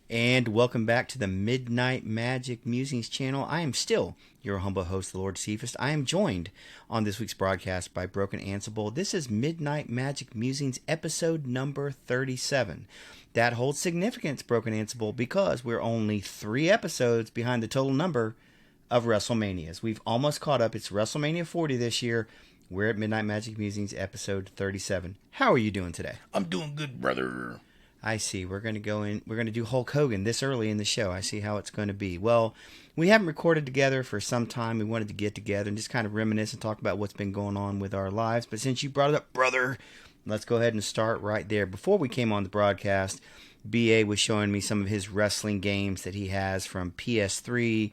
And welcome back to the Midnight Magic Musings channel. I am still your humble host, Lord Cephas. I am joined on this week's broadcast by Broken Ansible. This is Midnight Magic Musings episode number 37. That holds significance, Broken Ansible, because we're only 3 episodes behind the total number of WrestleManias. We've almost caught up. It's WrestleMania 40 this year. We're at Midnight Magic Musings episode 37. How are you doing today? I'm doing good, brother. I see. We're going to go in. We're going to do Hulk Hogan this early in the show. I see how it's going to be. Well, we haven't recorded together for some time. We wanted to get together and just kind of reminisce and talk about what's been going on with our lives. But since you brought it up, brother, let's go ahead and start right there. Before we came on the broadcast, BA was showing me some of his wrestling games that he has from PS3,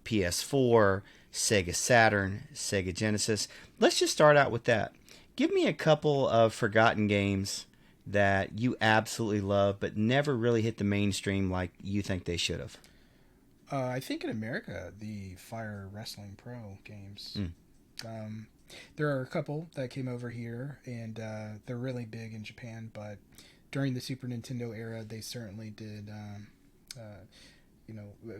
PS4, Sega Saturn, Sega Genesis. Let's just start out with that. Give me a couple of forgotten games that you absolutely love but never really hit the mainstream like you think they should have. I think in America, the Fire Wrestling Pro games. There are a couple that came over here, and they're really big in Japan, but during the Super Nintendo era, they certainly did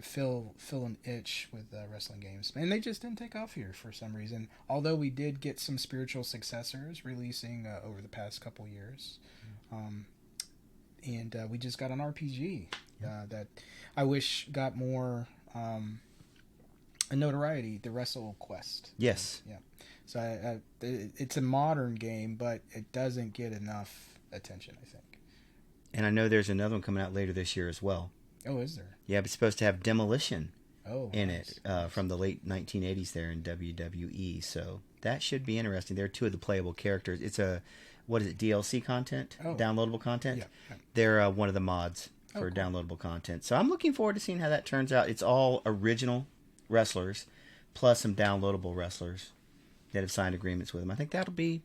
fill an itch with wrestling games, and they just didn't take off here for some reason. Although we did get some spiritual successors releasing over the past couple years, and we just got an RPG that I wish got more notoriety. The Wrestle Quest. Yes. Yeah. So it's a modern game, but it doesn't get enough attention, I think. And I know there's another one coming out later this year as well. Oh, is there? Yeah, it's supposed to have Demolition in nice. it from the late 1980s there in WWE. So that should be interesting. There are 2 of the playable characters. It's what is it, DLC content? Downloadable content? Yeah. They're one of the mods for cool. downloadable content. So I'm looking forward to seeing how that turns out. It's all original wrestlers plus some downloadable wrestlers that have signed agreements with them. I think that'll be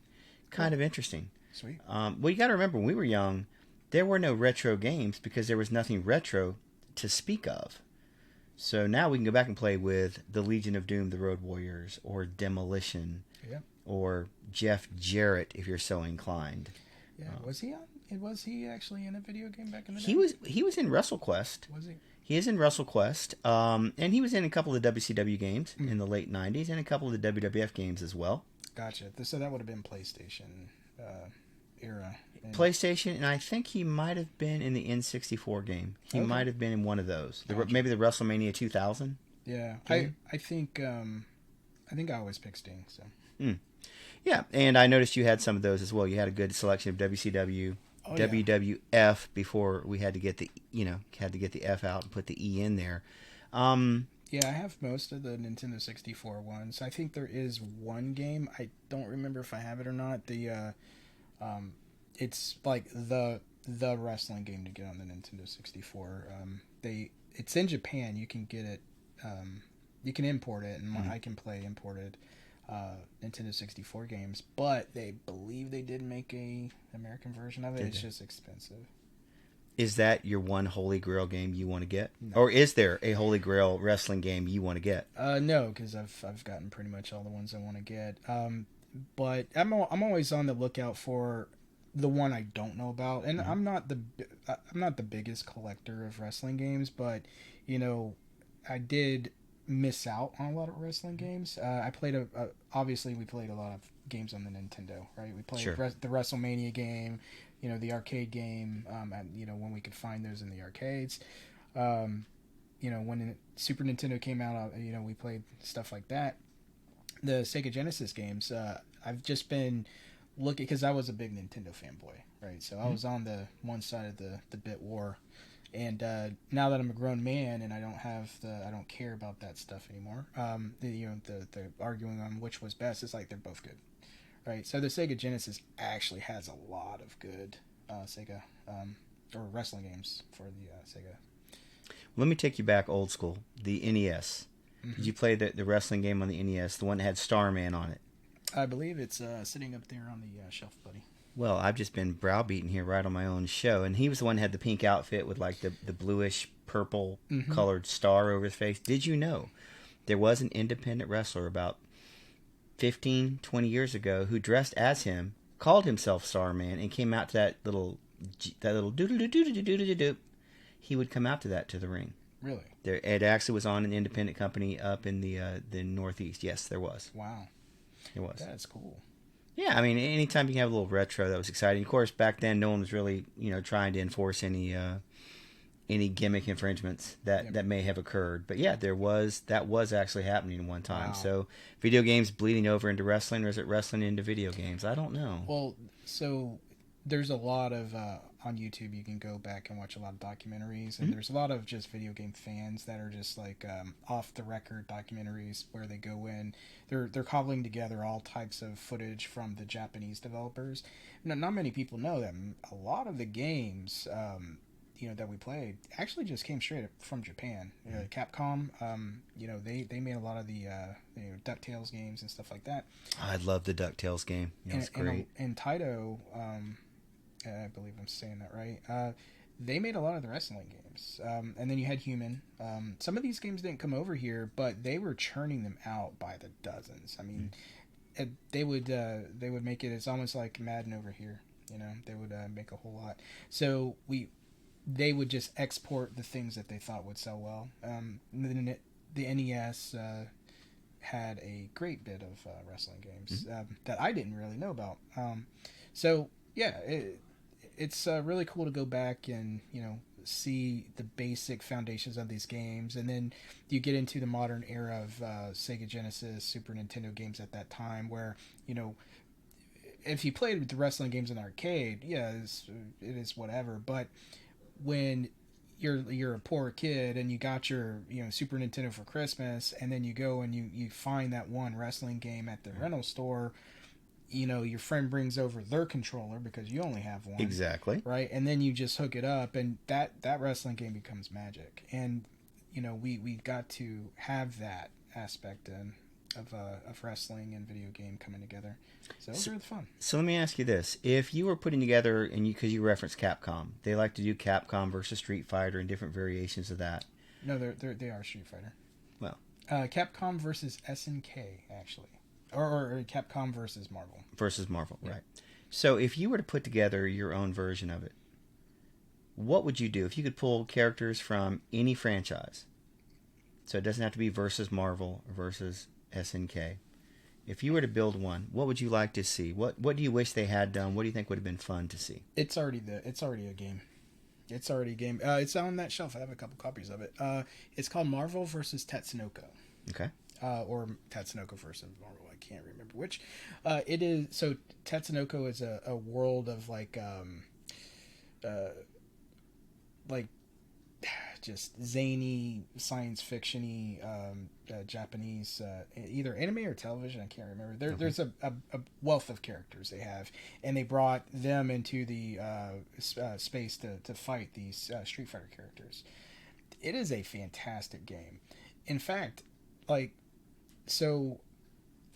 kind of interesting. Sweet. Well, you got to remember, when we were young, there were no retro games because there was nothing retro to speak of. So now we can go back and play with the Legion of Doom, the Road Warriors, or Demolition, or Jeff Jarrett, if you're so inclined. Yeah, was he on? Was he actually in a video game back in the day? He was in WrestleQuest. Was he? He is in WrestleQuest, and he was in a couple of WCW games in the late 90s and a couple of the WWF games as well. Gotcha. So that would have been PlayStation era. PlayStation, and I think he might have been in the N64 game. He might have been in one of those. Maybe the WrestleMania 2000. Yeah, game? I think I always pick Sting. So. Yeah, and I noticed you had some of those as well. You had a good selection of WCW, WWF before we had to get the F out and put the E in there. Yeah, I have most of the Nintendo 64 ones. I think there is one game. I don't remember if I have it or not. It's like the wrestling game to get on the Nintendo 64. It's in Japan. You can get it. You can import it, and I can play imported Nintendo 64 games. But they believe they did make a American version of it. It's just expensive. Is that your one Holy Grail game you want to get? No. Or is there a Holy Grail wrestling game you want to get? No, because I've gotten pretty much all the ones I want to get. But I'm always on the lookout for the one I don't know about, and I'm not the biggest collector of wrestling games, but I did miss out on a lot of wrestling games. I played obviously we played a lot of games on the Nintendo, right? We played the WrestleMania game, the arcade game, when we could find those in the arcades. When the Super Nintendo came out, we played stuff like that. The Sega Genesis games, I've just been looking, because I was a big Nintendo fanboy, right? So I was on the one side of the bit war, and now that I'm a grown man and I don't care about that stuff anymore. The arguing on which was best, it's like they're both good, right? So the Sega Genesis actually has a lot of good Sega or wrestling games for the Sega. Let me take you back old school. The NES. Did you play the wrestling game on the NES, the one that had Starman on it? I believe it's sitting up there on the shelf, buddy. Well, I've just been browbeaten here right on my own show, and he was the one that had the pink outfit with like the bluish purple colored star over his face. Did you know there was an independent wrestler about 15, 20 years ago who dressed as him, called himself Starman, and came out to that little doodle doodle doodle doodle doodle. he would come out to the ring. Really? It actually was on an independent company up in the Northeast. Yes, there was. Wow. It was. That's cool. Yeah, I mean, anytime you can have a little retro, that was exciting. Of course, back then, no one was really, trying to enforce any gimmick infringements that may have occurred. But yeah, that was actually happening one time. Wow. So, video games bleeding over into wrestling, or is it wrestling into video games? I don't know. Well, so there's a lot of on YouTube. You can go back and watch a lot of documentaries, and there's a lot of just video game fans that are just like off the record documentaries where they go in. They're cobbling together all types of footage from the Japanese developers. Not many people know that a lot of the games that we played actually just came straight from Japan. Capcom, they made a lot of the DuckTales games and stuff like that. I love the DuckTales game. It was great. And Taito, I believe I'm saying that right. They made a lot of the wrestling games. And then you had Human. Some of these games didn't come over here, but they were churning them out by the dozens. I mean, they would make it. It's almost like Madden over here. They would make a whole lot. So they would just export the things that they thought would sell well. The NES had a great bit of wrestling games that I didn't really know about. So yeah, it's really cool to go back and see the basic foundations of these games, and then you get into the modern era of Sega Genesis, Super Nintendo games at that time, where if you played the wrestling games in the arcade, yeah, it is whatever, but when you're a poor kid and you got your Super Nintendo for Christmas, and then you go and you find that one wrestling game at the rental store, your friend brings over their controller because you only have one, exactly, right? And then you just hook it up, and that wrestling game becomes magic. And we got to have that aspect of wrestling and video game coming together. So it was really fun. So let me ask you this: if you were putting together, and because you referenced Capcom, they like to do Capcom versus Street Fighter and different variations of that. No, they are Street Fighter. Well, Capcom versus SNK actually, or Capcom versus Marvel. Versus Marvel, yeah. Right? So if you were to put together your own version of it, what would you do if you could pull characters from any franchise? So it doesn't have to be versus Marvel or versus SNK. If you were to build one, what would you like to see? What do you wish they had done? What do you think would have been fun to see? It's already a game. It's already a game. It's on that shelf. I have a couple copies of it. It's called Marvel versus Tatsunoko. Okay. Or Tatsunoko versus Marvel. I can't remember which. It is. So Tatsunoko is a world of like just zany science fiction-y Japanese either anime or television, I can't remember. There's a wealth of characters they have, and they brought them into the space to fight these Street Fighter characters. It is a fantastic game. In fact, so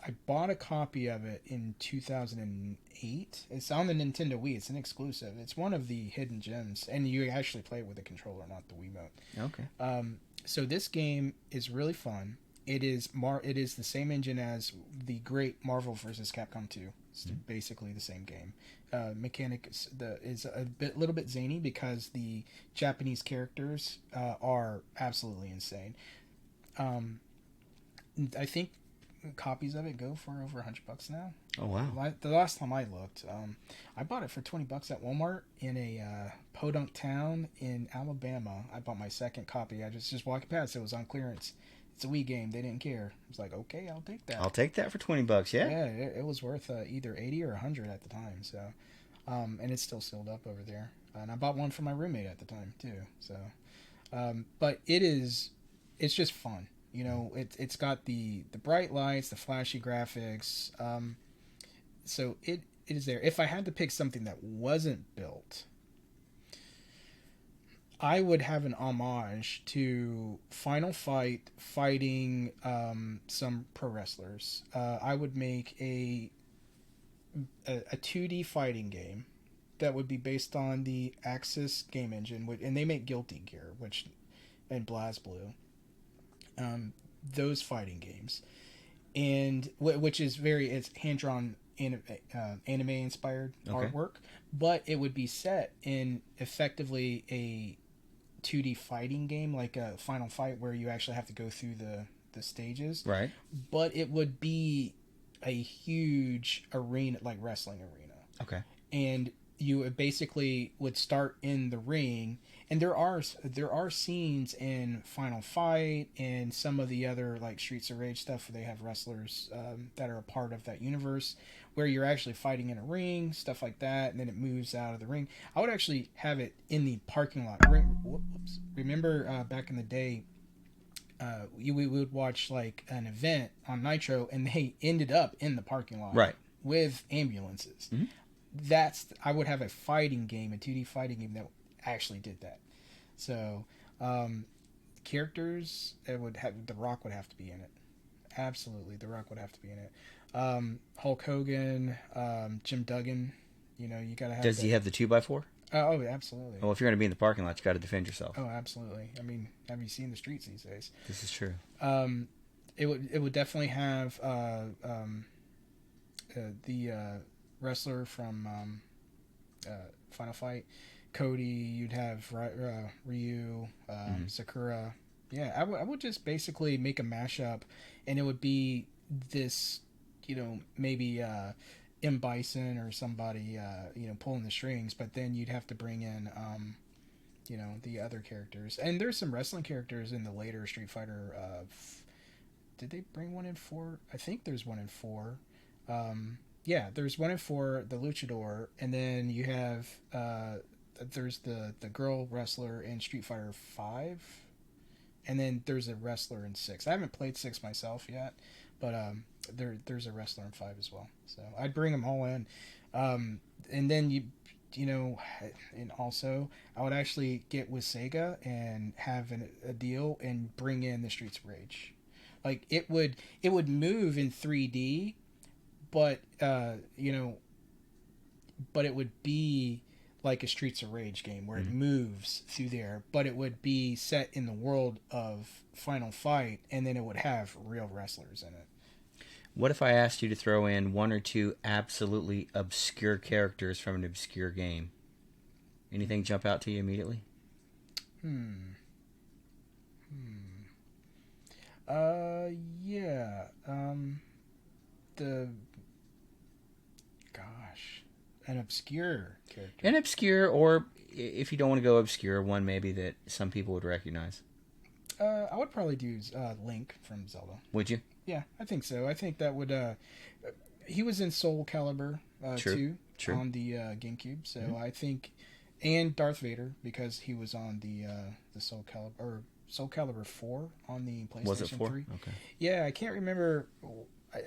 I bought a copy of it in 2008. It's on the Nintendo Wii. It's an exclusive. It's one of the hidden gems, and you actually play it with a controller, not the Wiimote. Okay. So this game is really fun. It is the same engine as the great Marvel vs. Capcom 2. It's basically the same game. Mechanic is a little bit zany because the Japanese characters are absolutely insane. I think copies of it go for over $100 now. Oh wow! The last time I looked, I bought it for $20 at Walmart in a podunk town in Alabama. I bought my second copy. I just walking past. It was on clearance. It's a Wii game. They didn't care. I was like, okay, I'll take that. I'll take that for $20. Yeah. Yeah, it was worth either 80 or 100 at the time. So, and it's still sealed up over there. And I bought one for my roommate at the time too. So, but it's just fun. It's got the bright lights, the flashy graphics. So it is there. If I had to pick something that wasn't built, I would have an homage to Final Fight fighting some pro wrestlers. I would make a 2D fighting game that would be based on the Axis game engine, and they make Guilty Gear, and BlazBlue. Those fighting games, and which is it's hand-drawn anime inspired artwork, but it would be set in effectively a 2D fighting game like a Final Fight where you actually have to go through the stages. Right. But it would be a huge arena, like wrestling arena. Okay. And you basically would start in the ring, and there are scenes in Final Fight and some of the other like Streets of Rage stuff where they have wrestlers that are a part of that universe where you're actually fighting in a ring, stuff like that, and then it moves out of the ring. I would actually have it in the parking lot. Whoops. Remember back in the day, we would watch like an event on Nitro, and they ended up in the parking lot, Right, with ambulances. Mm-hmm. I would have a fighting game, a 2D fighting game that actually did that. So, characters, it would have The Rock would have to be in it. Absolutely, The Rock would have to be in it. Hulk Hogan, Jim Duggan. You know, you gotta have. Does he have the 2x4? Oh, absolutely. Well, if you're going to be in the parking lot, you got to defend yourself. Oh, absolutely. I mean, have you seen the streets these days? This is true. It would definitely have the wrestler from Final Fight, Cody. You'd have Ryu, Sakura. Yeah, I would just basically make a mashup, and it would be this, maybe M. Bison or somebody, pulling the strings, but then you'd have to bring in, the other characters. And there's some wrestling characters in the later Street Fighter. Did they bring one in 4? I think there's one in 4. Yeah, there's one in 4, the Luchador, and then you have there's the girl wrestler in Street Fighter 5, and then there's a wrestler in 6. I haven't played 6 myself yet, but there's a wrestler in 5 as well. So I'd bring them all in, and then and also I would actually get with Sega and have a deal and bring in the Streets of Rage. Like it would move in 3D, but but it would be like a Streets of Rage game where it moves through there, but it would be set in the world of Final Fight, and then it would have real wrestlers in it. What if I asked you to throw in 1 or 2 absolutely obscure characters from an obscure game? Anything jump out to you immediately? Yeah. An obscure character. An obscure, or if you don't want to go obscure, one maybe that some people would recognize. I would probably do Link from Zelda. Would you? Yeah, I think so. I think that would. He was in Soul Calibur too on the GameCube, so I think, and Darth Vader because he was on the Soul Calibur 4 on the PlayStation Was it 4? 3. Okay. Yeah, I can't remember.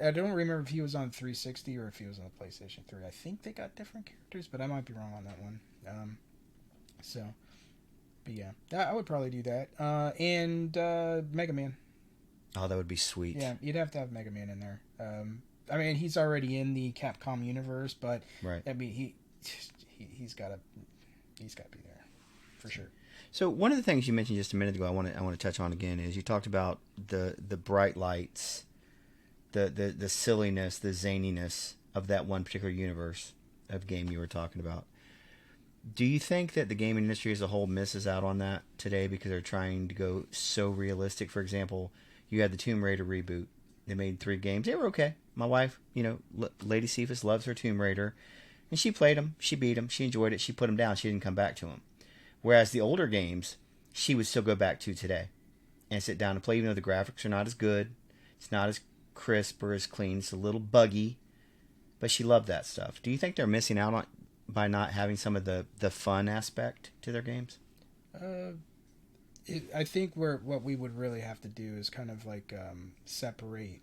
I don't remember if he was on 360 or if he was on the PlayStation 3. I think they got different characters, but I might be wrong on that one. But yeah, I would probably do that. And Mega Man. Oh, that would be sweet. Yeah, you'd have to have Mega Man in there. I mean, he's already in the Capcom universe, but right. I mean, he's got to be there for sure. So one of the things you mentioned just a minute ago, I want to touch on again, is you talked about the bright lights, the silliness, the zaniness of that one particular universe of game you were talking about. Do you think that the gaming industry as a whole misses out on that today because they're trying to go so realistic? For example, you had the Tomb Raider reboot. They made 3 games. They were okay. My wife, Lady Cephas loves her Tomb Raider, and she played them. She beat them. She enjoyed it. She put them down. She didn't come back to them. Whereas the older games, she would still go back to today and sit down and play, even though the graphics are not as good. It's not as crisp or as clean. It's a little buggy, but she loved that stuff. Do you think they're missing out on by not having some of the fun aspect to their games? I think what we would really have to do is kind of like separate,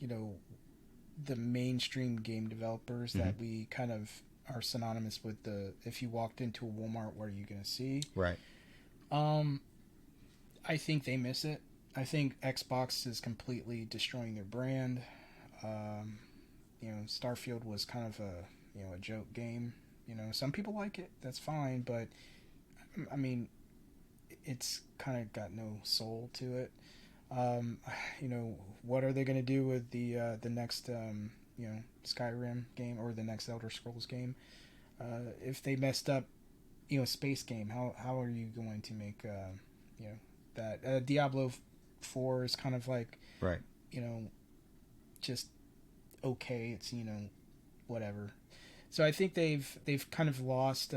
the mainstream game developers that we kind of are synonymous with. If you walked into a Walmart, what are you going to see? Right. I think they miss it. I think Xbox is completely destroying their brand. Starfield was kind of a joke game. Some people like it. That's fine, but I mean, it's kind of got no soul to it. What are they going to do with the next Skyrim game or the next Elder Scrolls game? If they messed up space game. How are you going to make that Diablo 4 is kind of like Right. Just okay. It's whatever. So I think they've kind of lost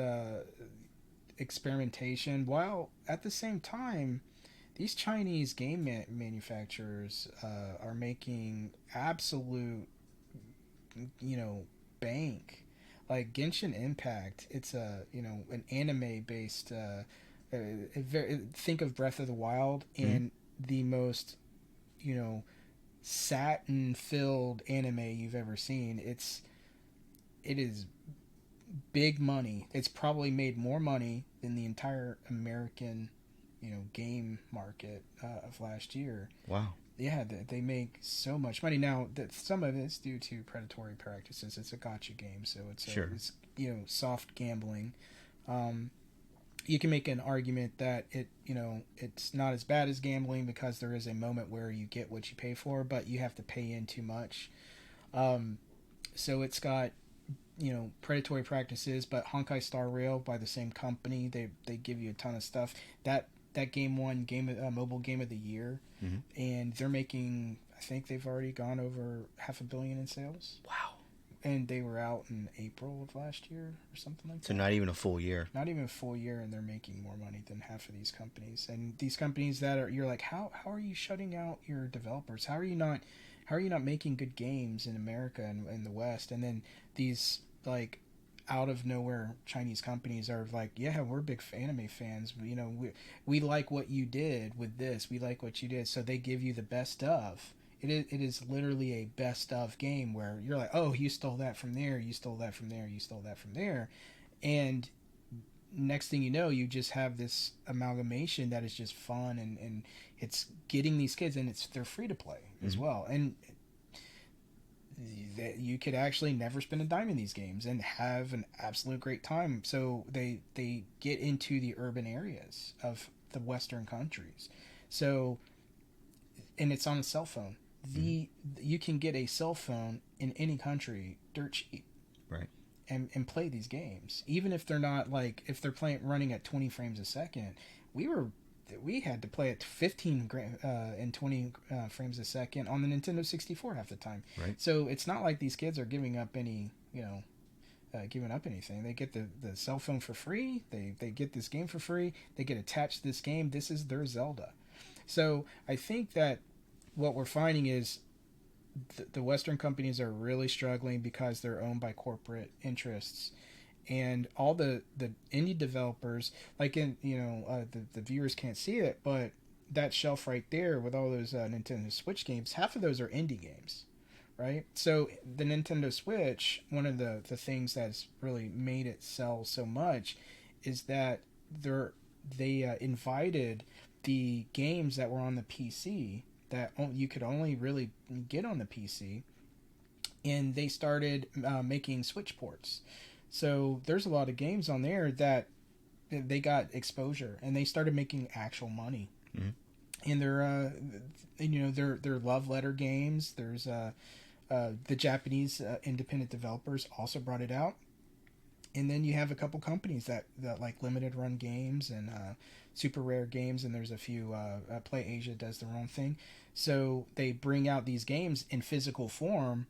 experimentation, while at the same time these Chinese game manufacturers are making absolute bank. Like Genshin Impact, it's a an anime based. Think of Breath of the Wild Mm-hmm. and the most you know satin filled anime you've ever seen. It is big money. It's probably made more money than the entire American game market of last year. Wow. Yeah, they make so much money now. That some of it's due to predatory practices. It's a gotcha game, so Sure. it's soft gambling. Um, you can make an argument that it's not as bad as gambling because there is a moment where you get what you pay for, but you have to pay in too much. Um, so it's got predatory practices, but Honkai Star Rail by the same company, they give you a ton of stuff. That game won mobile game of the year, Mm-hmm. and they're making. I think they've already gone over $500 million in sales. Wow. And they were out in April of last year or something like that. So not even a full year. Not even a full year, and they're making more money than half of these companies. And these companies that are, you're like, how are you shutting out your developers? How are you not making good games in America and in the West? And then these like out of nowhere Chinese companies are like, yeah, we're big anime fans. We like what you did with this. We like what you did. So they give you the best of. It is literally a best of game where you're like, oh, you stole that from there, you stole that from there, you stole that from there, and next thing you know, you just have this amalgamation that is just fun, and it's getting these kids, and they're free to play as Mm-hmm. well, and that you could actually never spend a dime in these games and have an absolute great time. So they get into the urban areas of the Western countries, so and it's on a cell phone. Mm-hmm. You can get a cell phone in any country dirt cheap, Right. and play these games, even if they're not like if they're playing running at 20 frames a second. We had to play at 15 and 20 frames a second on the Nintendo 64 half the time. Right. So it's not like these kids are giving up giving up anything. They get the cell phone for free. They get this game for free. They get attached to this game. This is their Zelda. So I think that what we're finding is the Western companies are really struggling because they're owned by corporate interests, and all the indie developers, like the viewers can't see it, but that shelf right there with all those Nintendo Switch games, half of those are indie games, right? So the Nintendo Switch, one of the things that's really made it sell so much is that they invited the games that were on the PC that you could only really get on the PC, and they started making Switch ports. So there's a lot of games on there that they got exposure, and they started making actual money. Mm-hmm. And they're love letter games. There's the Japanese independent developers also brought it out, and then you have a couple companies that like limited run games and super rare games, and there's a few Play Asia does their own thing, so they bring out these games in physical form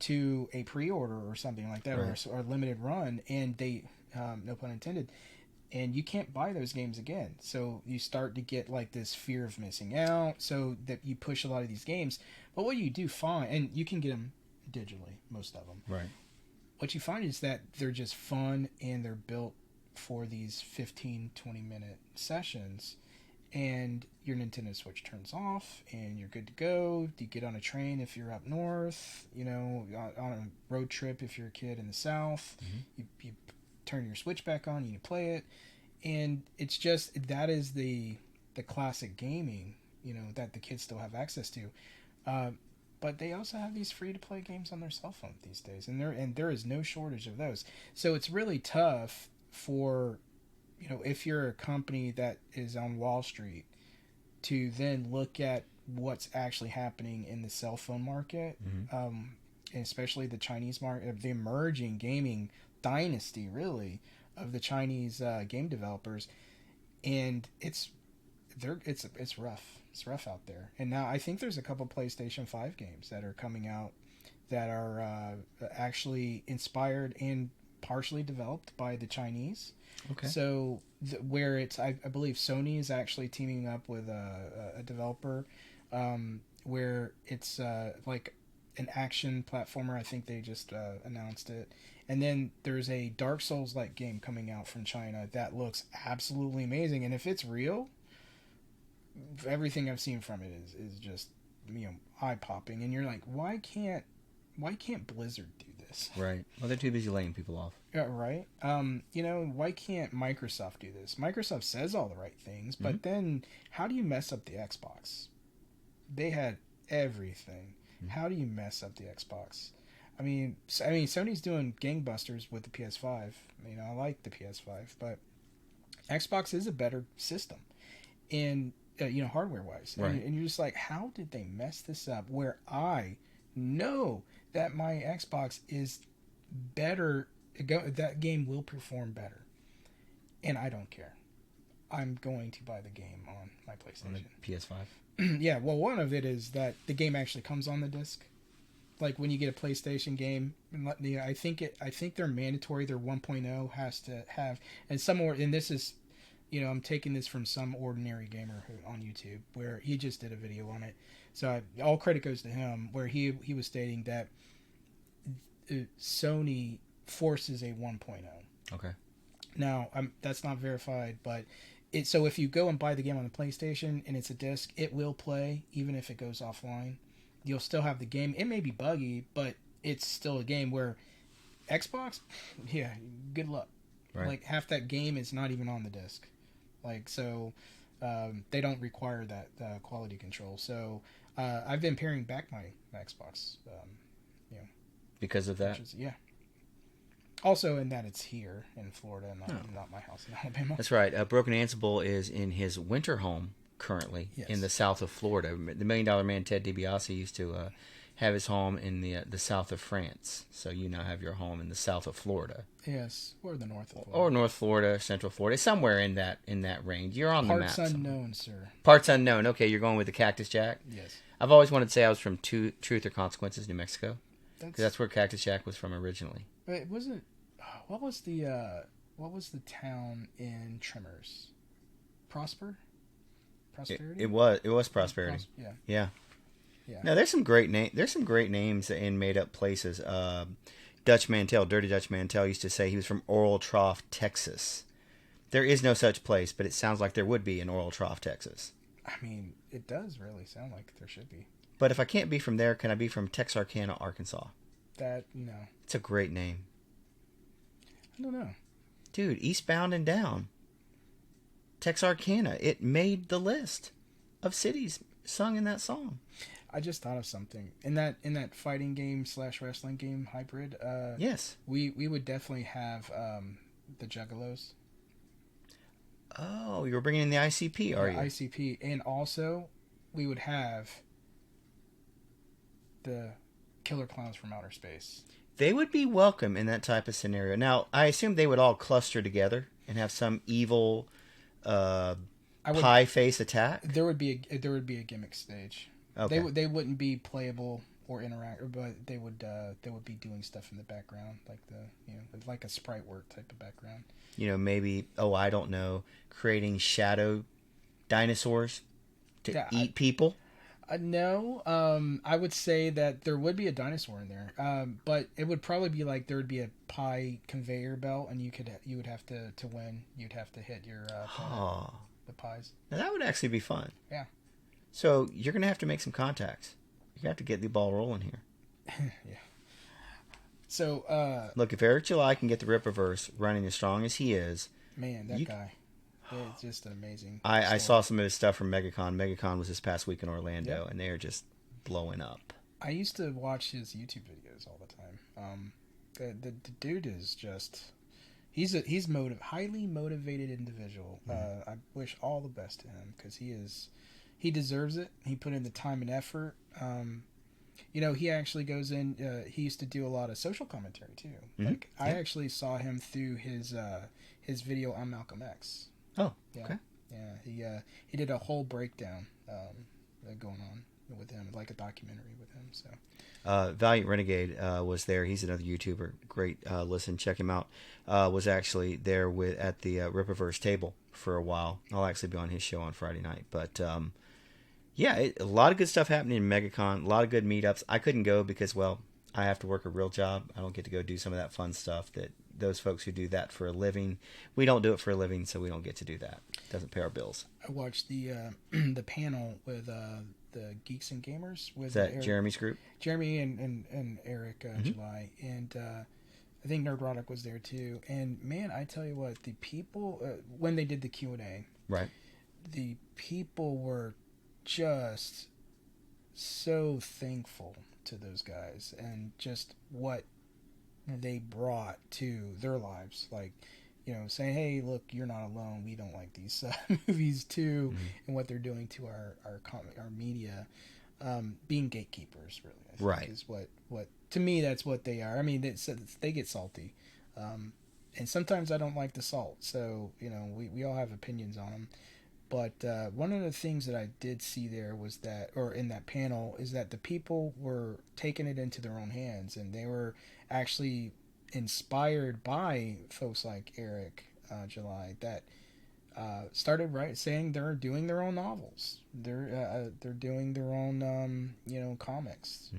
to a pre-order or something like that, right. or limited run, and they no pun intended, and you can't buy those games again, so you start to get like this fear of missing out, so that you push a lot of these games. But what you do find, and you can get them digitally, most of them, Right. what you find is that they're just fun, and they're built for these 15-20 minute sessions, and your Nintendo Switch turns off and you're good to go. You get on a train if you're up north, on a road trip if you're a kid in the south. Mm-hmm. You turn your Switch back on, you play it, and it's just that is the classic gaming, that the kids still have access to. But they also have these free to play games on their cell phone these days, and there is no shortage of those. So it's really tough for if you're a company that is on Wall Street to then look at what's actually happening in the cell phone market, Mm-hmm. and especially the Chinese market, the emerging gaming dynasty, really, of the Chinese game developers, and it's rough. It's rough out there. And now I think there's a couple PlayStation 5 games that are coming out that are actually inspired and partially developed by the Chinese. Okay. So where it's, I believe Sony is actually teaming up with a developer, where it's like an action platformer. I think they just announced it. And then there's a Dark Souls like game coming out from China that looks absolutely amazing. And if it's real, everything I've seen from it is just, eye popping. And you're like, why can't Blizzard do this? Right. Well, they're too busy laying people off. Yeah, right. Why can't Microsoft do this? Microsoft says all the right things, but then how do you mess up the Xbox? They had everything. How do you mess up the Xbox? I mean, Sony's doing gangbusters with the PS5. I like the PS5, but Xbox is a better system, and hardware wise. Right. And you're just like, how did they mess this up? Where I know that my Xbox is better, that game will perform better, and I don't care. I'm going to buy the game on my PlayStation. On the PS5. Yeah, well, one of it is that the game actually comes on the disc. Like when you get a PlayStation game, I think they're mandatory. Their 1.0 has to have, and somewhere, and this is, I'm taking this from some ordinary gamer on YouTube where he just did a video on it. So all credit goes to him, where he was stating that Sony forces a 1.0. Okay. Now, that's not verified, but so if you go and buy the game on the PlayStation and it's a disc, it will play even if it goes offline. You'll still have the game. It may be buggy, but it's still a game. Where Xbox, yeah, good luck. Right. Like half that game is not even on the disc. Like, so they don't require that quality control. So I've been paring back my Xbox. Because of that? Yeah. Also, in that it's here in Florida, not my house in Alabama. That's right. Broken Ansible is in his winter home currently in the south of Florida. The $1 Million Man Ted DiBiase used to have his home in the south of France. So you now have your home in the south of Florida. Yes, or the north of Florida. Or North Florida, Central Florida, somewhere in that range. You're on the map. Parts unknown, sir. Parts unknown. Okay, you're going with the Cactus Jack? Yes. I've always wanted to say I was from Truth or Consequences, New Mexico. Because that's where Cactus Jack was from originally. But it wasn't. What was the town in Tremors? Prosperity. It was Prosperity. Yeah. Now there's some great names in made up places. Dutch Mantell, Dirty Dutch Mantell, used to say he was from Oral Trough, Texas. There is no such place, but it sounds like there would be in Oral Trough, Texas. I mean, it does really sound like there should be. But if I can't be from there, can I be from Texarkana, Arkansas? No. It's a great name. I don't know. Dude, Eastbound and Down. Texarkana. It made the list of cities sung in that song. I just thought of something. In that fighting game / wrestling game hybrid, yes. We would definitely have the Juggalos. Oh, you were bringing in the ICP, are you? ICP. And also, we would have the Killer Clowns from Outer Space. They would be welcome in that type of scenario. Now, I assume they would all cluster together and have some evil pie face attack. There would be a gimmick stage. Okay. They wouldn't be playable or interact, but they would be doing stuff in the background, like a sprite work type of background. Maybe I don't know, creating shadow dinosaurs to eat people. No, I would say that there would be a dinosaur in there, but it would probably be like there would be a pie conveyor belt, and you would have to win. You'd have to hit your the pies. Now that would actually be fun. Yeah. So you're gonna have to make some contacts. You have to get the ball rolling here. Yeah. So look, if Eric July can get the Rip Reverse running as strong as he is, man, that guy. It's just an amazing. I saw some of his stuff from MegaCon. MegaCon was this past week in Orlando, and they are just blowing up. I used to watch his YouTube videos all the time. The dude is just he's highly motivated individual. I wish all the best to him because he deserves it. He put in the time and effort. He actually goes in. He used to do a lot of social commentary too. Mm-hmm. Like I Yeah. actually saw him through his video on Malcolm X. Oh, Yeah, okay. yeah. He did a whole breakdown going on with him, like a documentary with him. So Valiant Renegade was there. He's another YouTuber. Great listen. Check him out. Was actually there at the Rippaverse table for a while. I'll actually be on his show on Friday night. But yeah, a lot of good stuff happening in MegaCon. A lot of good meetups. I couldn't go because, well, I have to work a real job. I don't get to go do some of that fun stuff that those folks who do that for a living. We don't do it for a living, so we don't get to do that. It doesn't pay our bills. I watched the the panel with the Geeks and Gamers Is with that Jeremy's group? Jeremy and Eric Mm-hmm. July, and I think Nerdrotic was there too. And man, I tell you what, the people when they did the Q&A, Right. the people were just so thankful to those guys and just what they brought to their lives. Like, saying, hey, look, you're not alone. We don't like these movies too, Mm-hmm. and what they're doing to our media. Being gatekeepers, really, I think, Right. is what to me that's what they are. I mean, they get salty, and sometimes I don't like the salt. So we all have opinions on them. But one of the things that I did see there was that, or in that panel, is that the people were taking it into their own hands, and they were actually inspired by folks like Eric July that started saying they're doing their own novels. They're doing their own comics.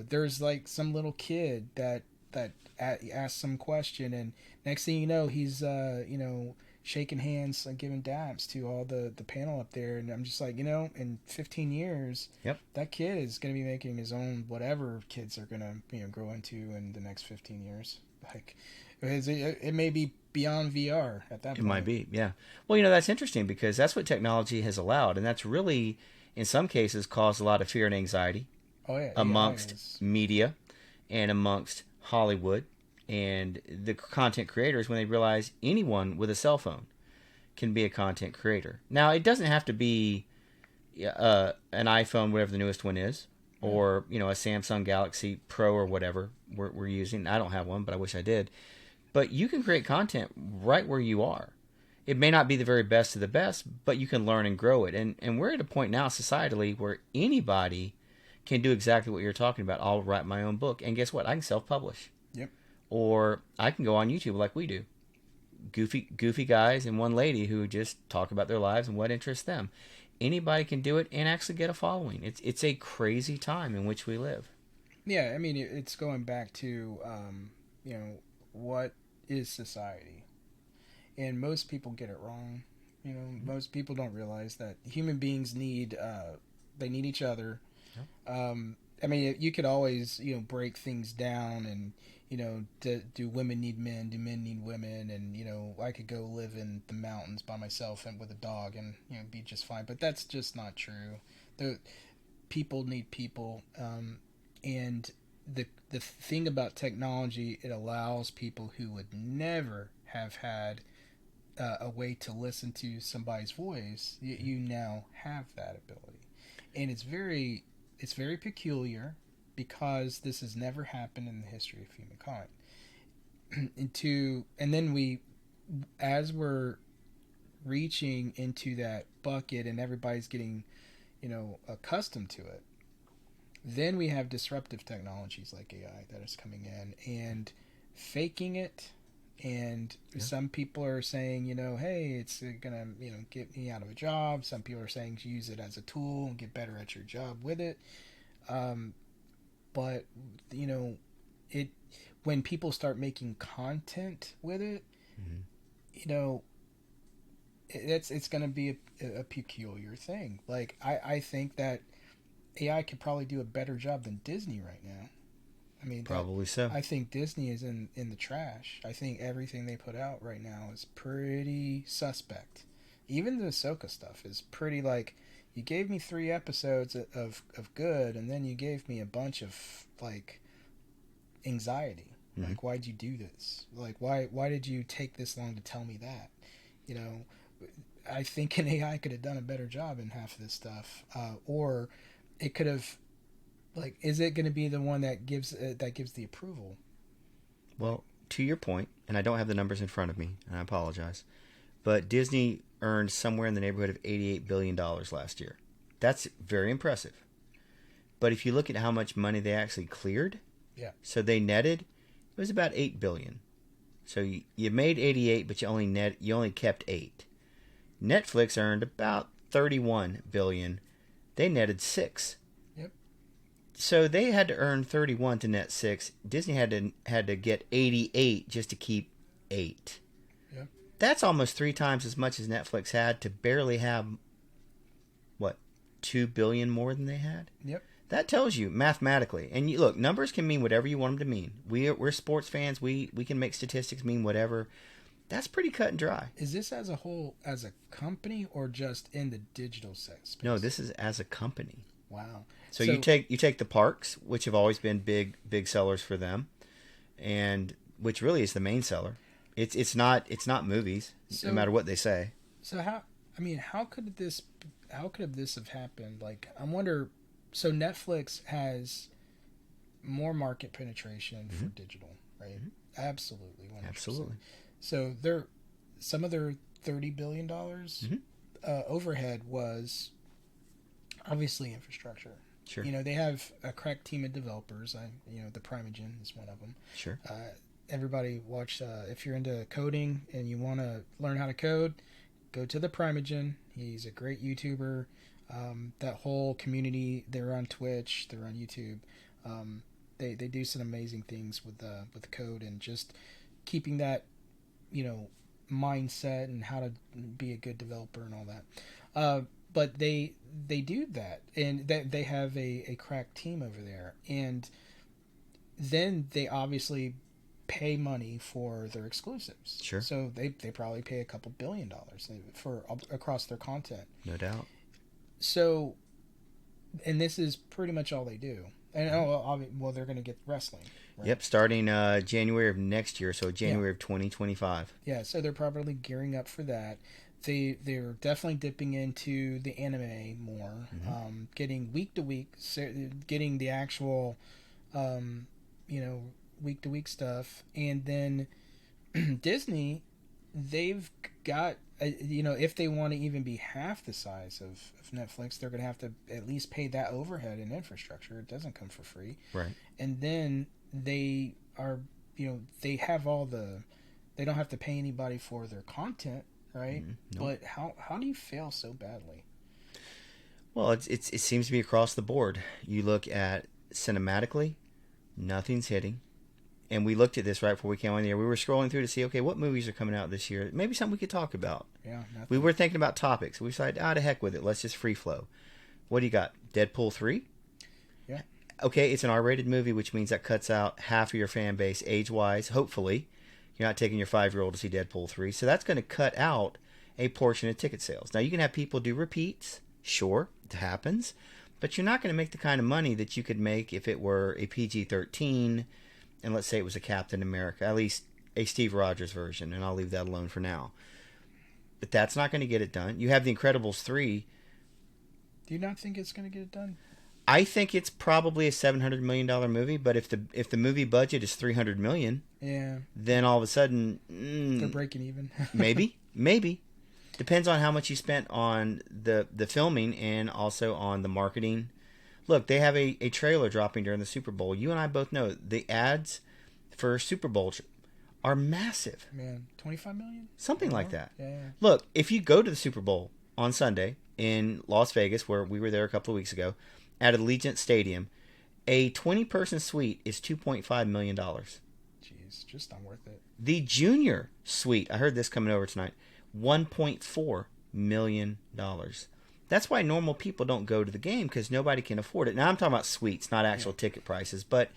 There's like some little kid that asked some question, and next thing you know, he's shaking hands and giving daps to all the panel up there, and I'm just like, in 15 years, Yep. that kid is going to be making his own whatever kids are going to grow into in the next 15 years. Like, it may be beyond VR at that It point. might be, yeah. Well, that's interesting because that's what technology has allowed, and that's really, in some cases, caused a lot of fear and anxiety Oh yeah, AI amongst is. media and amongst Hollywood and the content creators when they realize anyone with a cell phone can be a content creator. Now, it doesn't have to be an iPhone, whatever the newest one is, or a Samsung Galaxy Pro or whatever we're using. I don't have one, but I wish I did. But you can create content right where you are. It may not be the very best of the best, but you can learn and grow it. And we're at a point now societally where anybody can do exactly what you're talking about. I'll write my own book. And guess what? I can self-publish. Yep. Or I can go on YouTube like we do. Goofy guys and one lady who just talk about their lives and what interests them. Anybody can do it and actually get a following. It's a crazy time in which we live. Yeah, I mean, it's going back to what is society, and most people get it wrong. Most people don't realize that human beings need they need each other. I mean, you could always break things down, and do women need men? Do men need women? And I could go live in the mountains by myself and with a dog, and be just fine. But that's just not true. The people need people, and the thing about technology, it allows people who would never have had a way to listen to somebody's voice. You now have that ability, and it's very peculiar because this has never happened in the history of humankind. And then as we're reaching into that bucket and everybody's getting accustomed to it, then we have disruptive technologies like AI that is coming in and faking it. And some people are saying, hey, it's gonna, get me out of a job. Some people are saying use it as a tool and get better at your job with it. But it when people start making content with it, Mm-hmm. It's gonna be a peculiar thing. Like I think that AI could probably do a better job than Disney right now. I mean, Probably so. I think Disney is in the trash. I think everything they put out right now is pretty suspect. Even the Ahsoka stuff is pretty like, you gave me 3 episodes of good, and then you gave me a bunch of like anxiety. Mm-hmm. Like, why'd you do this? Like, why did you take this long to tell me that? I think an AI could have done a better job in half of this stuff, or it could have Like, is it going to be the one that gives the approval? Well, to your point, and I don't have the numbers in front of me, and I apologize, but Disney earned somewhere in the neighborhood of $88 billion last year. That's very impressive. But if you look at how much money they actually cleared, Yeah. so they netted, it was about $8 billion. So you made 88, but you only kept 8. Netflix earned about 31 billion. They netted 6. Yep. So they had to earn 31 to net 6. Disney had to get 88 just to keep 8. Yep. That's almost 3 times as much as Netflix had to barely have what, 2 billion more than they had. Yep. That tells you mathematically. And you, look, numbers can mean whatever you want them to mean. We're sports fans. We can make statistics mean whatever. That's pretty cut and dry. Is this as a whole, as a company, or just in the digital space? No, this is as a company. Wow. So you take the parks, which have always been big sellers for them, and which really is the main seller. It's not movies, no matter what they say. So how could this have happened? Like, I wonder. So Netflix has more market penetration for digital, right? Mm-hmm. Absolutely, 100%. Absolutely. So some of their $30 billion overhead was obviously infrastructure. Sure. They have a crack team of developers. The Primogen is one of them. Sure. Everybody watch. If you're into coding and you want to learn how to code, go to the Primogen. He's a great YouTuber. That whole community, they're on Twitch, they're on YouTube. They do some amazing things with code and just keeping that, mindset and how to be a good developer and all that. But they do that, and they have a crack team over there, and then they obviously pay money for their exclusives. Sure. So they probably pay a couple $1 billion for across their content. No doubt. So, and this is pretty much all they do. And they're going to get wrestling. Right? Yep, starting January of next year, so January of 2025. Yeah, so they're probably gearing up for that. They're definitely dipping into the anime more, getting week to week, getting the actual, week to week stuff, and then Disney, they've got. If they want to even be half the size of Netflix, they're going to have to at least pay that overhead and infrastructure. It doesn't come for free. Right. And then they are, they have they don't have to pay anybody for their content, right? Nope. But how do you fail so badly? Well, it seems to be across the board. You look at cinematically, nothing's hitting. And we looked at this right before we came on the air. We were scrolling through to see, okay, what movies are coming out this year? Maybe something we could talk about. Yeah. Nothing. We were thinking about topics. We decided, to heck with it. Let's just free flow. What do you got? Deadpool 3? Yeah. Okay, it's an R-rated movie, which means that cuts out half of your fan base age-wise, hopefully. You're not taking your 5-year-old to see Deadpool 3. So that's going to cut out a portion of ticket sales. Now, you can have people do repeats. Sure, it happens. But you're not going to make the kind of money that you could make if it were a PG-13, and let's say it was a Captain America, at least a Steve Rogers version, and I'll leave that alone for now. But that's not going to get it done. You have The Incredibles 3. Do you not think it's going to get it done? I think it's probably a $700 million movie, but if the movie budget is $300 million, then all of a sudden they're breaking even. maybe. Depends on how much you spent on the filming and also on the marketing. Look, they have a trailer dropping during the Super Bowl. You and I both know the ads for Super Bowl are massive. Man, 25 million? Something like that. Yeah. Look, if you go to the Super Bowl on Sunday in Las Vegas, where we were there a couple of weeks ago, at Allegiant Stadium, a 20-person suite is $2.5 million. Jeez, just not worth it. The junior suite, I heard this coming over tonight, $1.4 million. That's why normal people don't go to the game, because nobody can afford it. Now, I'm talking about suites, not actual ticket prices, but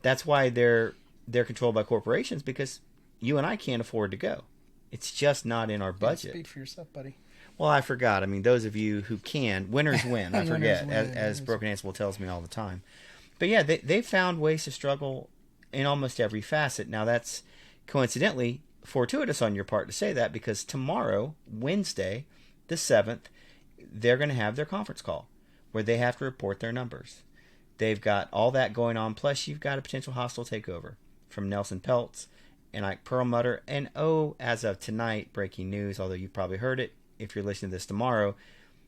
that's why they're controlled by corporations, because you and I can't afford to go. It's just not in our budget. Speak for yourself, buddy. Well, I forgot. I mean, those of you who can, winners win. I forget, as Broken Ansible tells me all the time. But yeah, they found ways to struggle in almost every facet. Now, that's coincidentally fortuitous on your part to say that, because tomorrow, Wednesday, the 7th, they're going to have their conference call where they have to report their numbers. They've got all that going on. Plus, you've got a potential hostile takeover from Nelson Peltz and Ike Perlmutter. And as of tonight, breaking news, although you've probably heard it if you're listening to this tomorrow,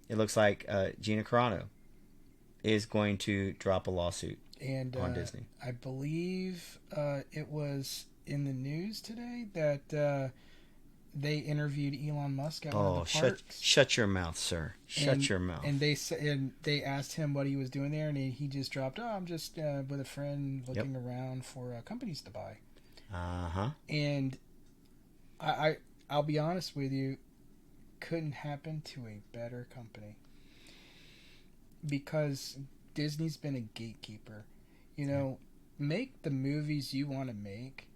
it looks like Gina Carano is going to drop a lawsuit on Disney. I believe it was in the news today that they interviewed Elon Musk at one of the parks. Shut your mouth, sir. Shut your mouth. And they asked him what he was doing there, and he just dropped, "Oh, I'm just with a friend looking around for companies to buy." And I'll be honest with you, couldn't happen to a better company, because Disney's been a gatekeeper. You know, make the movies you want to make,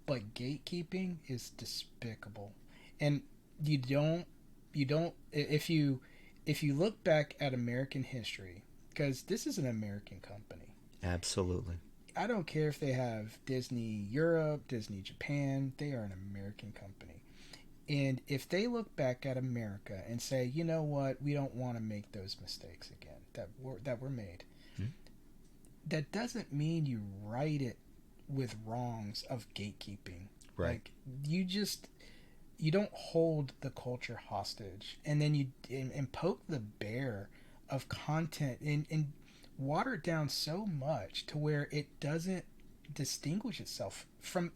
but gatekeeping is despicable. And you don't if you look back at American history, because this is an American company. Absolutely. I don't care if they have Disney Europe, Disney Japan, they are an American company. And if they look back at America and say, you know what, we don't want to make those mistakes again that were made, that doesn't mean you right it with wrongs of gatekeeping. Right. Like, you don't hold the culture hostage, and then you poke the bear of content and water it down so much to where it doesn't distinguish itself from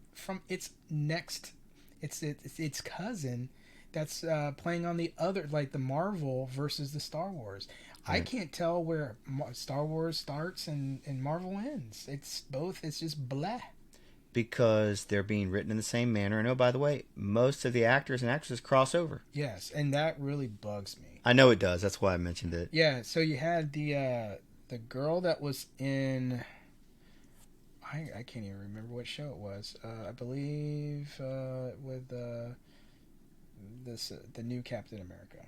its next its cousin that's playing on the other, like the Marvel versus the Star Wars. Right. I can't tell where Star Wars starts and Marvel ends. It's both. It's just blah. Because they're being written in the same manner. And oh, by the way, most of the actors and actresses cross over. Yes, and that really bugs me. I know it does. That's why I mentioned it. Yeah, so you had the girl that was in... I can't even remember what show it was. I believe with the new Captain America.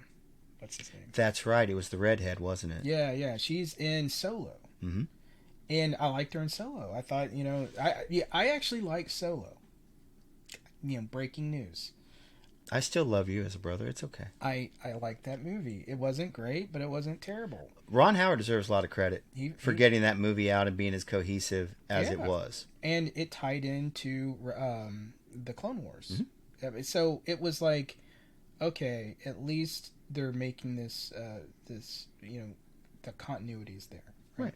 What's his name? That's right. It was the redhead, wasn't it? Yeah. She's in Solo. Mm-hmm. And I liked her in Solo. I thought, I actually like Solo. Breaking news. I still love you as a brother. It's okay. I liked that movie. It wasn't great, but it wasn't terrible. Ron Howard deserves a lot of credit for getting that movie out and being as cohesive as it was. And it tied into the Clone Wars. Mm-hmm. So it was like, okay, at least they're making this, the continuity's there. Right.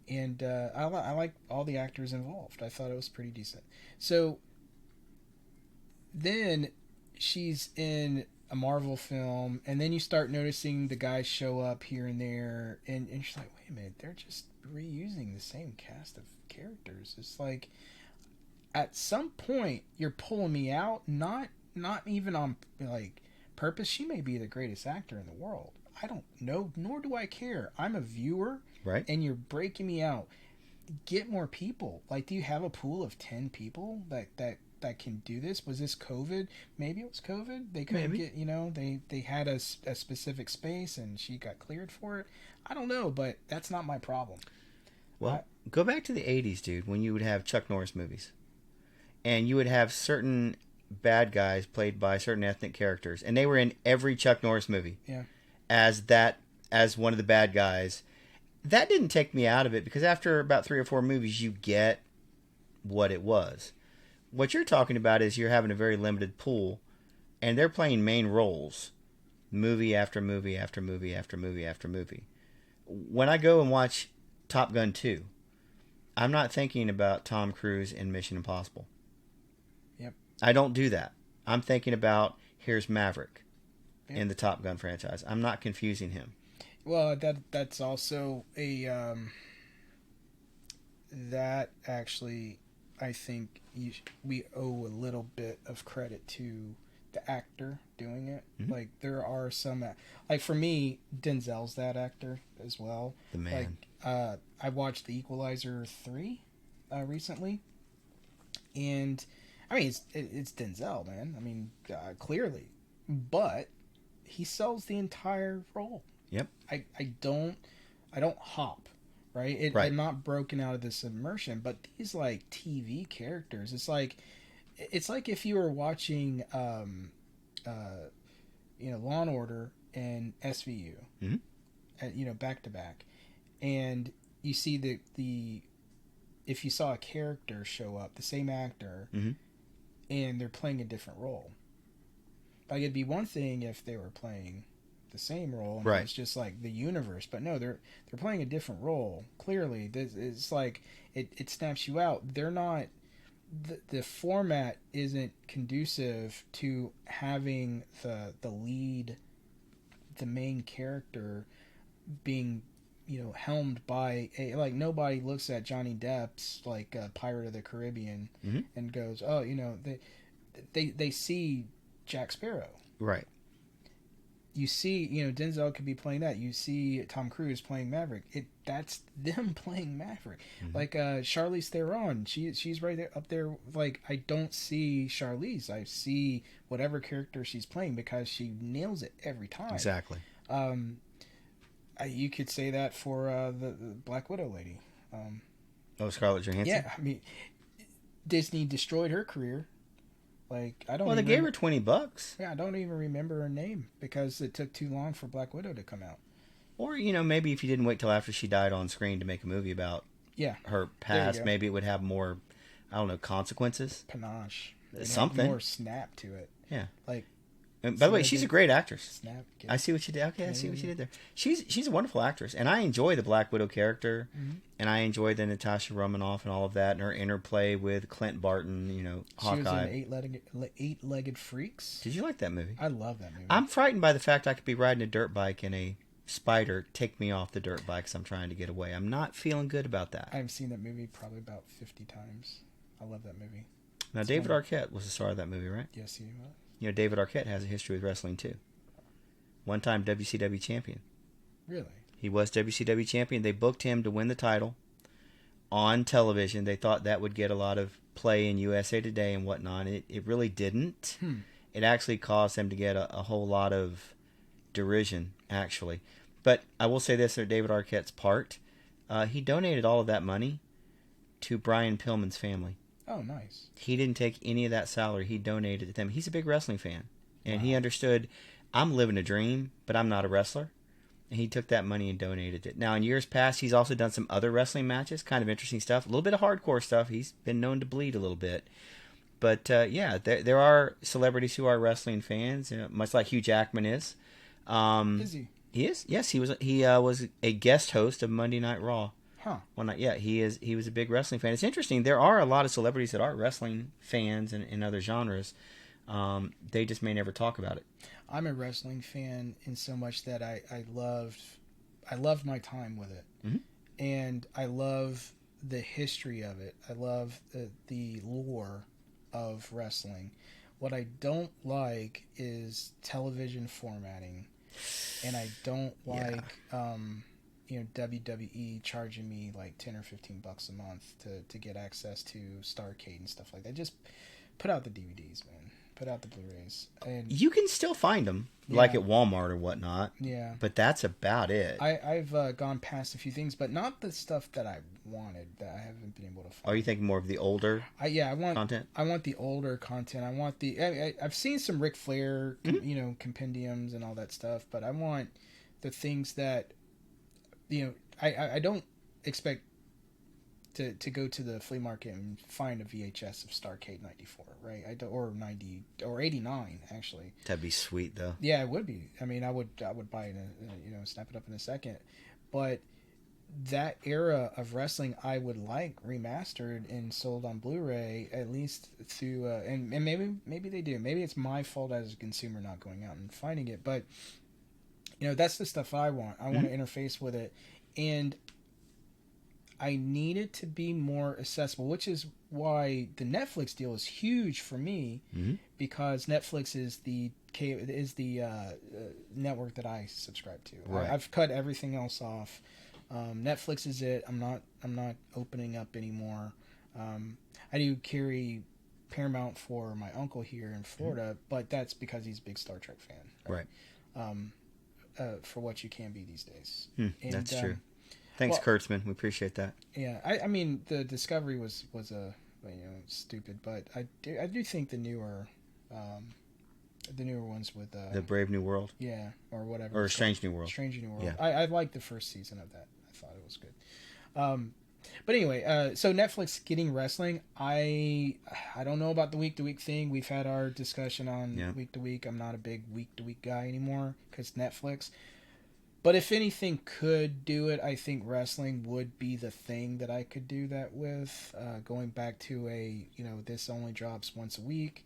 And I like all the actors involved. I thought it was pretty decent. So then she's in a Marvel film, and then you start noticing the guys show up here and there, and she's like, wait a minute, they're just reusing the same cast of characters. It's like, at some point, you're pulling me out, not even on like purpose. She may be the greatest actor in the world. I don't know, nor do I care. I'm a viewer, right? And you're breaking me out. Get more people. Like, do you have a pool of 10 people that can do this? Was this COVID? Maybe it was COVID. They couldn't get, they had a specific space and she got cleared for it. I don't know, but that's not my problem. Well, go back to the 80s, dude, when you would have Chuck Norris movies. And you would have certain bad guys played by certain ethnic characters. And they were in every Chuck Norris movie. Yeah. As one of the bad guys. That didn't take me out of it, because after about 3 or 4 movies, you get what it was. What you're talking about is you're having a very limited pool, and they're playing main roles, movie after movie after movie after movie after movie. When I go and watch Top Gun 2, I'm not thinking about Tom Cruise in Mission Impossible. Yep. I don't do that. I'm thinking about, here's Maverick in the Top Gun franchise. I'm not confusing him. Well, that's also a that actually, I think we owe a little bit of credit to the actor doing it. Mm-hmm. Like, there are some, like, for me, Denzel's that actor as well. The man. Like, I watched The Equalizer 3 recently, and I mean it's Denzel, man. I mean, clearly, but he sells the entire role. Yep. I don't hop, right? Right. I'm not broken out of this immersion, but these like TV characters, it's like if you were watching Law and Order and SVU, mm-hmm. Back to back, and you see the if you saw a character show up, the same actor, Mm-hmm. and they're playing a different role. Like, it'd be one thing if they were playing the same role and Right. it was just like the universe, but no, they're playing a different role. Clearly, it's like it snaps you out. They're not. The format isn't conducive to having the lead, the main character, being helmed by a, like, nobody looks at Johnny Depp's like Pirate of the Caribbean Mm-hmm. and goes, oh, they see Jack Sparrow. Right. You see, Denzel could be playing that. You see Tom Cruise playing Maverick. That's them playing Maverick. Mm-hmm. Like Charlize Theron, she's right there up there. Like, I don't see Charlize. I see whatever character she's playing because she nails it every time. Exactly. You could say that for the Black Widow lady. Scarlett Johansson. Yeah, I mean, Disney destroyed her career. Like, I don't. Well, they gave her $20. Yeah, I don't even remember her name because it took too long for Black Widow to come out. Or maybe if you didn't wait till after she died on screen to make a movie about her past, maybe it would have more, I don't know, consequences. Panache. Something. More snap to it. Yeah. Like. And by the way, she's a great actress. Snap. I see what you did. Okay, I see what you did there. She's a wonderful actress, and I enjoy the Black Widow character, and I enjoy the Natasha Romanoff and all of that, and her interplay with Clint Barton. Hawkeye. She was in Eight-Legged Freaks. Did you like that movie? I love that movie. I'm frightened by the fact I could be riding a dirt bike and a spider take me off the dirt bike because I'm trying to get away. I'm not feeling good about that. I've seen that movie probably about 50 times. I love that movie. Now, David Arquette was the star of that movie, right? Yes, he was. David Arquette has a history with wrestling, too. One-time WCW champion. Really? He was WCW champion. They booked him to win the title on television. They thought that would get a lot of play in USA Today and whatnot. It really didn't. It actually caused them to get a whole lot of derision, actually. But I will say this, at David Arquette's part, he donated all of that money to Brian Pillman's family. Oh, nice. He didn't take any of that salary. He donated it to them. He's a big wrestling fan. And he understood, I'm living a dream, but I'm not a wrestler. And he took that money and donated it. Now, in years past, he's also done some other wrestling matches, kind of interesting stuff, a little bit of hardcore stuff. He's been known to bleed a little bit. But, there are celebrities who are wrestling fans, much like Hugh Jackman is. Is he? He is? Yes, he was a guest host of Monday Night Raw. Huh. Well, not yet. He was a big wrestling fan. It's interesting. There are a lot of celebrities that are wrestling fans in other genres. They just may never talk about it. I'm a wrestling fan in so much that I loved my time with it, and I love the history of it. I love the lore of wrestling. What I don't like is television formatting, and I don't like WWE charging me like $10 or $15 a month to get access to Starrcade and stuff like that. Just put out the DVDs, man. Put out the Blu-rays. And you can still find them, like at Walmart or whatnot. Yeah. But that's about it. I've gone past a few things, but not the stuff that I wanted that I haven't been able to find. Are you thinking more of the older content? I want the older content. I want I've seen some Ric Flair, compendiums and all that stuff, but I want the things that, I don't expect to go to the flea market and find a VHS of Starrcade 94, right? Or 90 or 89 actually. That'd be sweet though. Yeah, it would be. I mean, I would buy it, snap it up in a second. But that era of wrestling, I would like remastered and sold on Blu-ray, at least through and maybe they do. Maybe it's my fault as a consumer not going out and finding it, but that's the stuff I want. I want to interface with it, and I need it to be more accessible, which is why the Netflix deal is huge for me, because Netflix is the network that I subscribe to. Right. I've cut everything else off. Netflix is it. I'm not opening up anymore. I do carry Paramount for my uncle here in Florida, but that's because he's a big Star Trek fan. Right. For what you can be these days. That's true. Thanks, Kurtzman. We appreciate that. Yeah, I mean, the Discovery was stupid, but I do think the newer ones with the Brave New World. Yeah, or whatever. Or Strange New World. Strange New World. Yeah. I liked the first season of that. I thought it was good. But anyway, so Netflix getting wrestling. I don't know about the week to week thing. We've had our discussion on Yeah. week to week. I'm not a big week to week guy anymore because Netflix. But if anything could do it, I think wrestling would be the thing that I could do that with. Going back to this only drops once a week.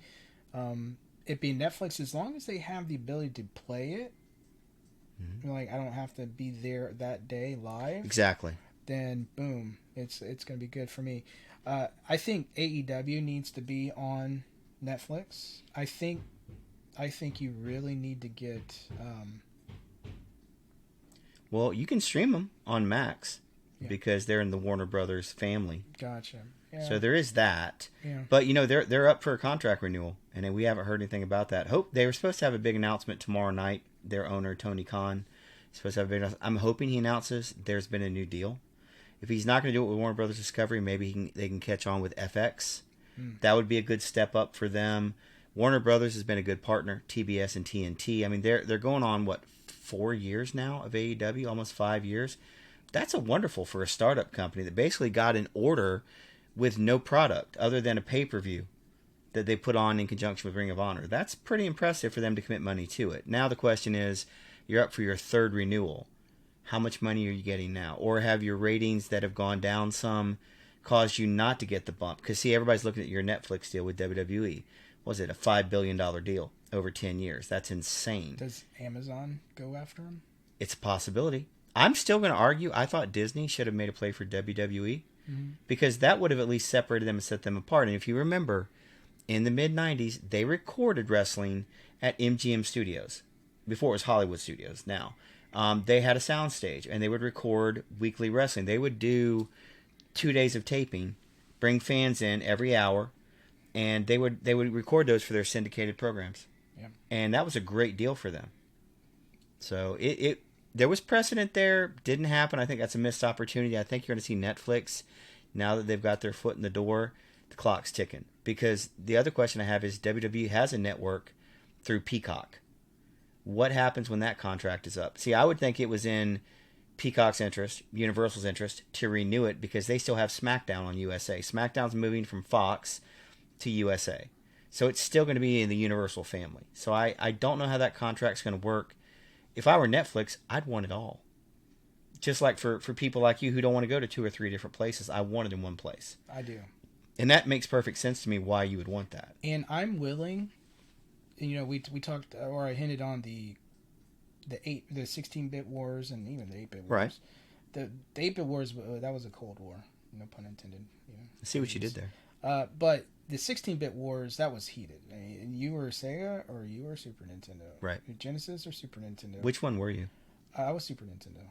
It being Netflix, as long as they have the ability to play it, Mm-hmm. like I don't have to be there that day live. Exactly. Then boom, it's gonna be good for me. I think AEW needs to be on Netflix. I think you really need to get. Well, you can stream them on Max Yeah. because they're in the Warner Brothers family. Gotcha. Yeah. So there is that. Yeah. But they're up for a contract renewal, and we haven't heard anything about that. Hope they were supposed to have a big announcement tomorrow night. Their owner Tony Khan is supposed to have a big announcement. I'm hoping he announces there's been a new deal. If he's not going to do it with Warner Brothers Discovery, maybe they can catch on with FX. That would be a good step up for them. Warner Brothers has been a good partner. TBS and TNT. I mean, they're going on 4 years now of AEW, almost 5 years. That's a wonderful for a startup company that basically got an order with no product other than a pay-per-view that they put on in conjunction with Ring of Honor. That's pretty impressive for them to commit money to it. Now the question is, you're up for your third renewal. How much money are you getting now? Or have your ratings that have gone down some caused you not to get the bump? Because, see, everybody's looking at your Netflix deal with WWE. Was it a $5 billion deal over 10 years? That's insane. Does Amazon go after him? It's a possibility. I'm still going to argue I thought Disney should have made a play for WWE because that would have at least separated them and set them apart. And if you remember, in the mid-90s, they recorded wrestling at MGM Studios before it was Hollywood Studios now. They had a soundstage, and they would record weekly wrestling. They would do 2 days of taping, bring fans in every hour, and they would record those for their syndicated programs. Yeah. And that was a great deal for them. So there was precedent there. Didn't happen. I think that's a missed opportunity. I think you're going to see Netflix, now that they've got their foot in the door, the clock's ticking. Because the other question I have is WWE has a network through Peacock. What happens when that contract is up? See, I would think it was in Peacock's interest, Universal's interest, to renew it because they still have SmackDown on USA. SmackDown's moving from Fox to USA. So it's still going to be in the Universal family. So I don't know how that contract's going to work. If I were Netflix, I'd want it all. Just like for people like you who don't want to go to 2 or 3 different places, I want it in one place. I do. And that makes perfect sense to me why you would want that. And I'm willing. We talked, or I hinted on the 16-bit wars and even the 8-bit wars. Right. The 8-bit wars, that was a Cold War, no pun intended. I see what you did there. But the 16-bit wars, that was heated. And you were Sega or you were Super Nintendo? Right. Genesis or Super Nintendo? Which one were you? I was Super Nintendo.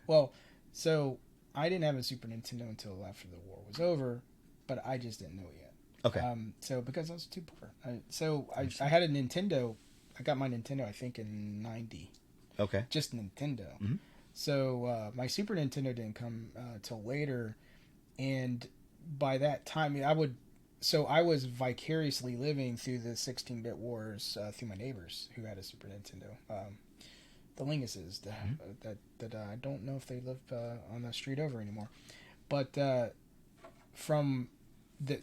Well, so I didn't have a Super Nintendo until after the war was over, but I just didn't know it yet. Okay. So because I was too poor. I had a Nintendo. I got my Nintendo, I think, in 90. Okay. Just Nintendo. Mm-hmm. So my Super Nintendo didn't come till later. And by that time, I was vicariously living through the 16-bit wars through my neighbors who had a Super Nintendo. The Linguses, that I don't know if they live on the street over anymore. But from the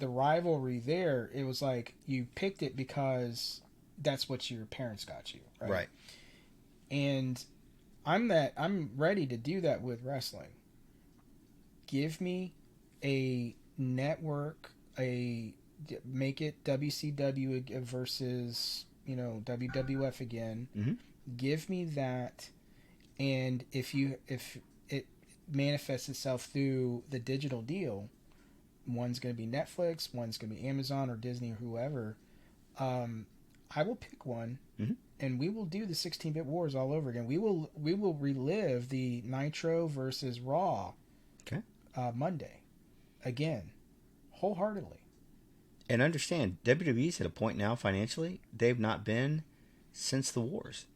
rivalry there, it was like you picked it because that's what your parents got you, right? Right. And I'm ready to do that with wrestling. Give me a network, make it WCW versus WWF again. Mm-hmm. Give me that, and if it manifests itself through the digital deal, one's going to be Netflix, one's going to be Amazon or Disney or whoever. I will pick one, and we will do the 16-bit wars all over again. We will relive the Nitro versus Raw, Monday, again, wholeheartedly. And understand, WWE's at a point now financially they've not been since the wars.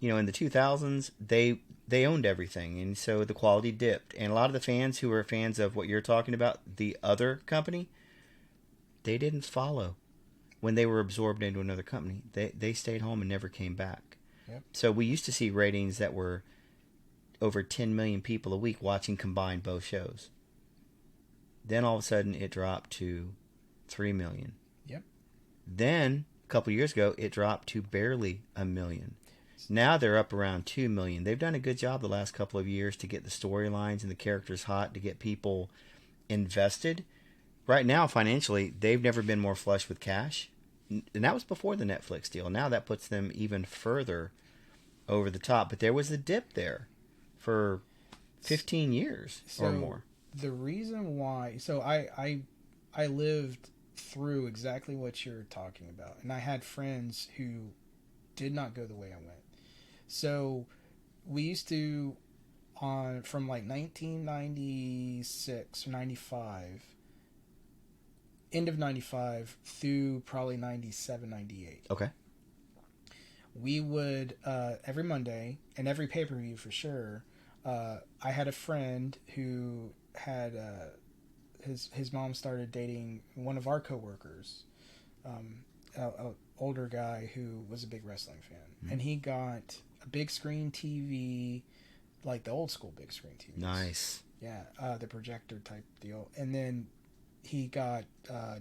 In the 2000s, they owned everything, and so the quality dipped. And a lot of the fans who were fans of what you're talking about, the other company, they didn't follow when they were absorbed into another company. They stayed home and never came back. Yep. So we used to see ratings that were over 10 million people a week watching combined both shows. Then all of a sudden it dropped to 3 million. Yep. Then a couple years ago it dropped to barely 1 million. Now they're up around 2 million. They've done a good job the last couple of years to get the storylines and the characters hot, to get people invested. Right now, financially, they've never been more flush with cash. And that was before the Netflix deal. Now that puts them even further over the top. But there was a dip there for 15 years or more. The reason why... So I lived through exactly what you're talking about. And I had friends who did not go the way I went. So we used to, from like 1996 or 95, end of 95 through probably 97, 98. Okay. We would, every Monday, and every pay-per-view for sure, I had a friend who had, his mom started dating one of our coworkers, an older guy who was a big wrestling fan. Mm-hmm. And he got a big screen TV, like the old school big screen TV. Nice. Yeah, the projector type deal. And then he got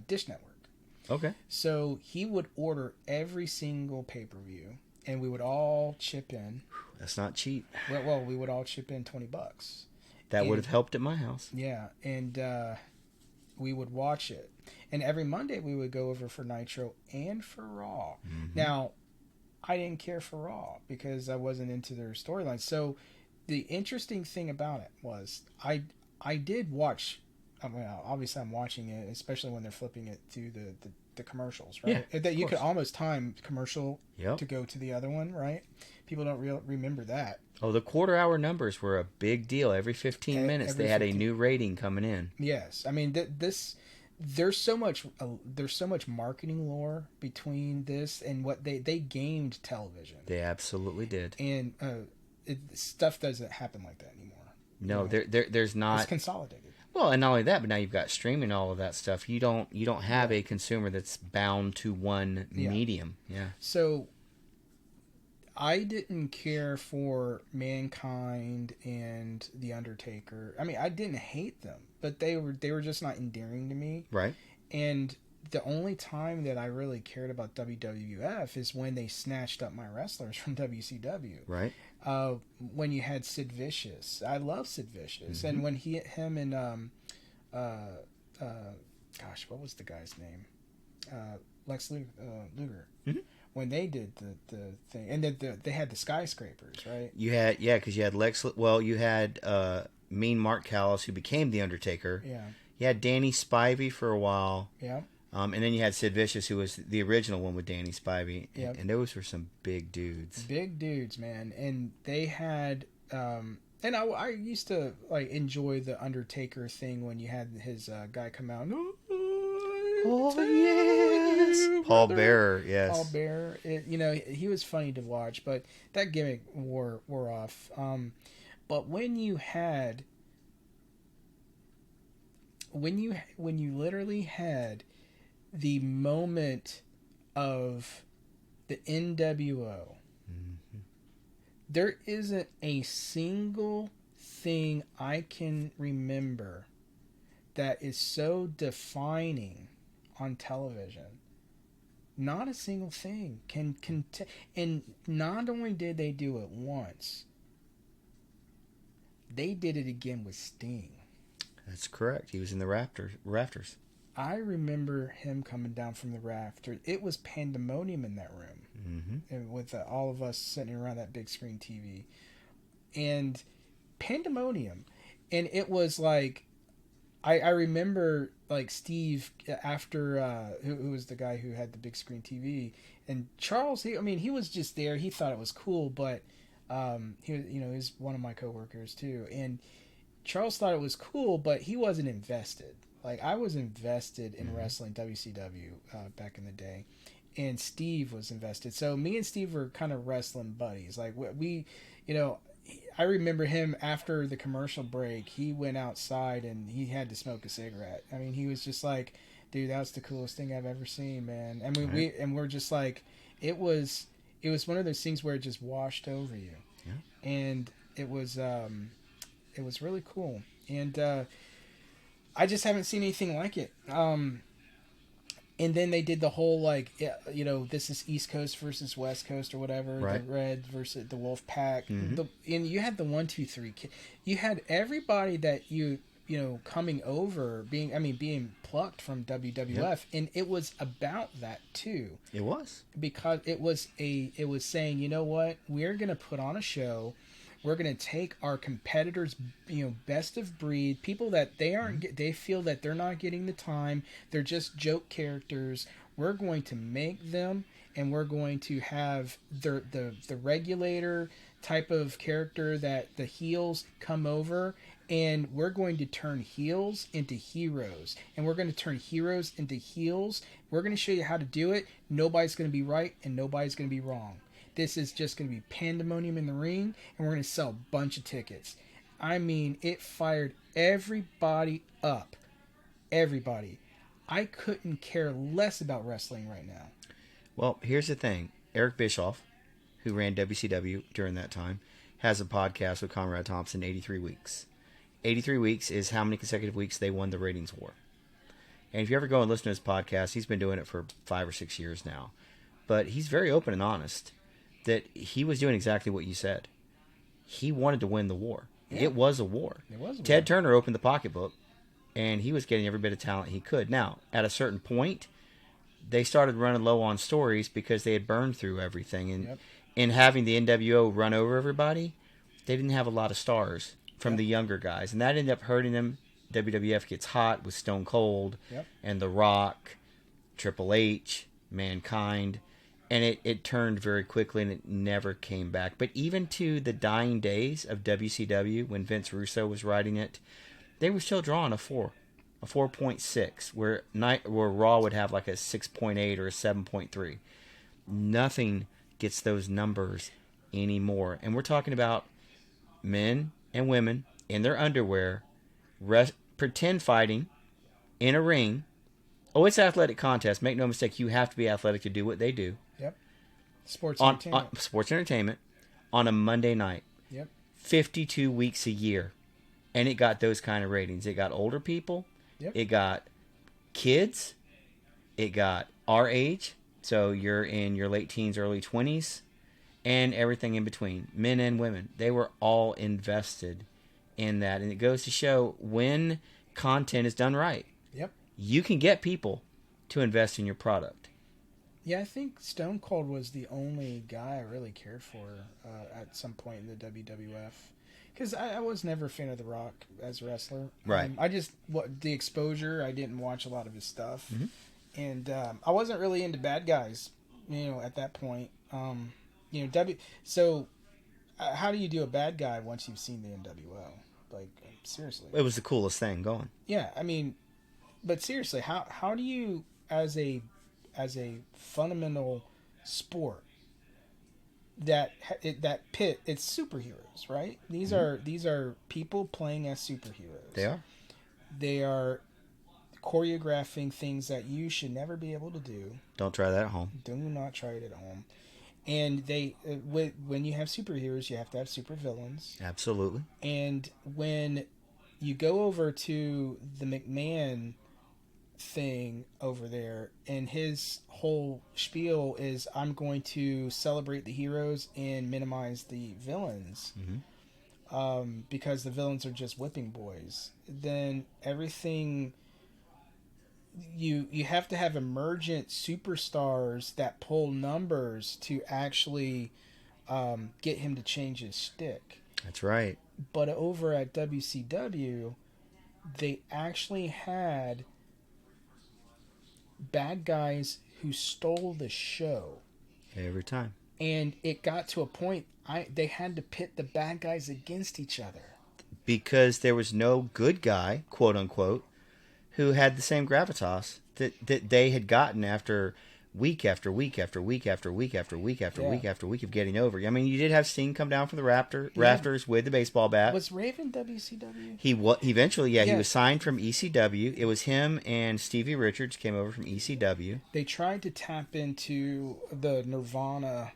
Dish Network. Okay. So he would order every single pay-per-view, and we would all chip in. That's not cheap. Well, we would all chip in $20. That would have helped at my house. Yeah, and we would watch it. And every Monday we would go over for Nitro and for Raw. Mm-hmm. Now, I didn't care for Raw because I wasn't into their storyline. So the interesting thing about it was I did watch. Well, obviously I'm watching it, especially when they're flipping it through the commercials, right? Yeah, that you could almost time commercial yep. to go to the other one, right? People don't remember that. Oh, the quarter-hour numbers were a big deal. Every 15 minutes, they had a new rating coming in. Yes, I mean there's so much marketing lore between this and what they gamed television. They absolutely did. And stuff doesn't happen like that anymore. No, there's not. It's consolidated. Well, and not only that, but now you've got streaming, all of that stuff. You don't have a consumer that's bound to one medium. Yeah. So I didn't care for Mankind and The Undertaker. I mean, I didn't hate them, but they were just not endearing to me. Right. And the only time that I really cared about WWF is when they snatched up my wrestlers from WCW. Right. When you had Sid Vicious. I love Sid Vicious. Mm-hmm. And when him and gosh, what was the guy's name? Lex Luger. Mm-hmm. When they did the thing, and then they had the skyscrapers, right? You had because you had Lex. Well, you had Mean Mark Callis, who became the Undertaker. Yeah. You had Danny Spivey for a while. Yeah. And then you had Sid Vicious, who was the original one with Danny Spivey. Yep. And those were some big dudes. Big dudes, man. And they had and I used to like enjoy the Undertaker thing when you had his guy come out. Oh yes, Paul Bearer. Yes, Paul Bearer. He was funny to watch, but that gimmick wore off. But when you literally had the moment of the NWO, mm-hmm. there isn't a single thing I can remember that is so defining on television. Not a single thing and not only did they do it once, they did it again with Sting. That's correct. He was in the rafters. I remember him coming down from the rafters. It was pandemonium in that room, mm-hmm. and with all of us sitting around that big screen TV, and pandemonium. And it was like, I remember like Steve after who was the guy who had the big screen TV, and Charles. He was just there. He thought it was cool, but he was he's one of my coworkers too, and Charles thought it was cool, but he wasn't invested. Like, I was invested in wrestling WCW back in the day, and Steve was invested. So me and Steve were kind of wrestling buddies. Like, we I remember him after the commercial break, he went outside and he had to smoke a cigarette. I mean, he was just like, dude, that's the coolest thing I've ever seen, man. And we're just like, it was one of those things where it just washed over you. Yeah. And it was really cool, and I just haven't seen anything like it. And then they did the whole like, this is East Coast versus West Coast or whatever. Right. The Red versus the Wolf Pack. Mm-hmm. And you had the 1, 2, 3. You had everybody that coming over being plucked from WWF, Yep. and it was about that too. It was. Because it was saying, you know what, we're gonna put on a show. We're going to take our competitors, best of breed, people that they feel that they're not getting the time. They're just joke characters. We're going to make them, and we're going to have the regulator type of character that the heels come over, and we're going to turn heels into heroes, and we're going to turn heroes into heels. We're going to show you how to do it. Nobody's going to be right, and nobody's going to be wrong. This is just going to be pandemonium in the ring, and we're going to sell a bunch of tickets. I mean, it fired everybody up. Everybody. I couldn't care less about wrestling right now. Well, here's the thing. Eric Bischoff, who ran WCW during that time, has a podcast with Conrad Thompson, 83 Weeks. 83 Weeks is how many consecutive weeks they won the ratings war. And if you ever go and listen to his podcast, he's been doing it for 5 or 6 years now. But he's very open and honest that he was doing exactly what you said. He wanted to win the war. Yeah. It was a war. Ted Turner opened the pocketbook, and he was getting every bit of talent he could. Now, at a certain point, they started running low on stories because they had burned through everything. And in having the NWO run over everybody, they didn't have a lot of stars from the younger guys. And that ended up hurting them. WWF gets hot with Stone Cold and The Rock, Triple H, Mankind. And it turned very quickly, and it never came back. But even to the dying days of WCW, when Vince Russo was writing it, they were still drawing a 4.6, where Raw would have like a 6.8 or a 7.3. Nothing gets those numbers anymore. And we're talking about men and women in their underwear, pretend fighting in a ring. Oh, it's athletic contest. Make no mistake, you have to be athletic to do what they do. Yep. Sports entertainment on a Monday night. Yep. 52 weeks a year. And it got those kind of ratings. It got older people. Yep. It got kids. It got our age. So you're in your late teens, early 20s. And everything in between. Men and women. They were all invested in that. And it goes to show when content is done right. Yep. You can get people to invest in your product. Yeah, I think Stone Cold was the only guy I really cared for at some point in the WWF. Because I was never a fan of The Rock as a wrestler. Right. The exposure, I didn't watch a lot of his stuff. Mm-hmm. And I wasn't really into bad guys, at that point. So how do you do a bad guy once you've seen the NWO? Like, seriously. It was the coolest thing going. Yeah, I mean, but seriously, how do you, as a fundamental sport, that pit, it's superheroes, right? These are people playing as superheroes. They are choreographing things that you should never be able to do. Don't try that at home. Do not try it at home. And when you have superheroes, you have to have supervillains. Absolutely. And when you go over to the McMahon thing over there, and his whole spiel is, I'm going to celebrate the heroes and minimize the villains, because the villains are just whipping boys, then everything, you have to have emergent superstars that pull numbers to actually get him to change his shtick. That's right. But over at WCW, they actually had bad guys who stole the show every time, and it got to a point they had to pit the bad guys against each other because there was no good guy, quote unquote, who had the same gravitas that they had gotten after week after week after week after week after week after week after week of getting over. I mean, you did have Sting come down from the rafters with the baseball bat. Was Raven WCW? He eventually, he was signed from ECW. It was him and Stevie Richards came over from ECW. They tried to tap into the Nirvana,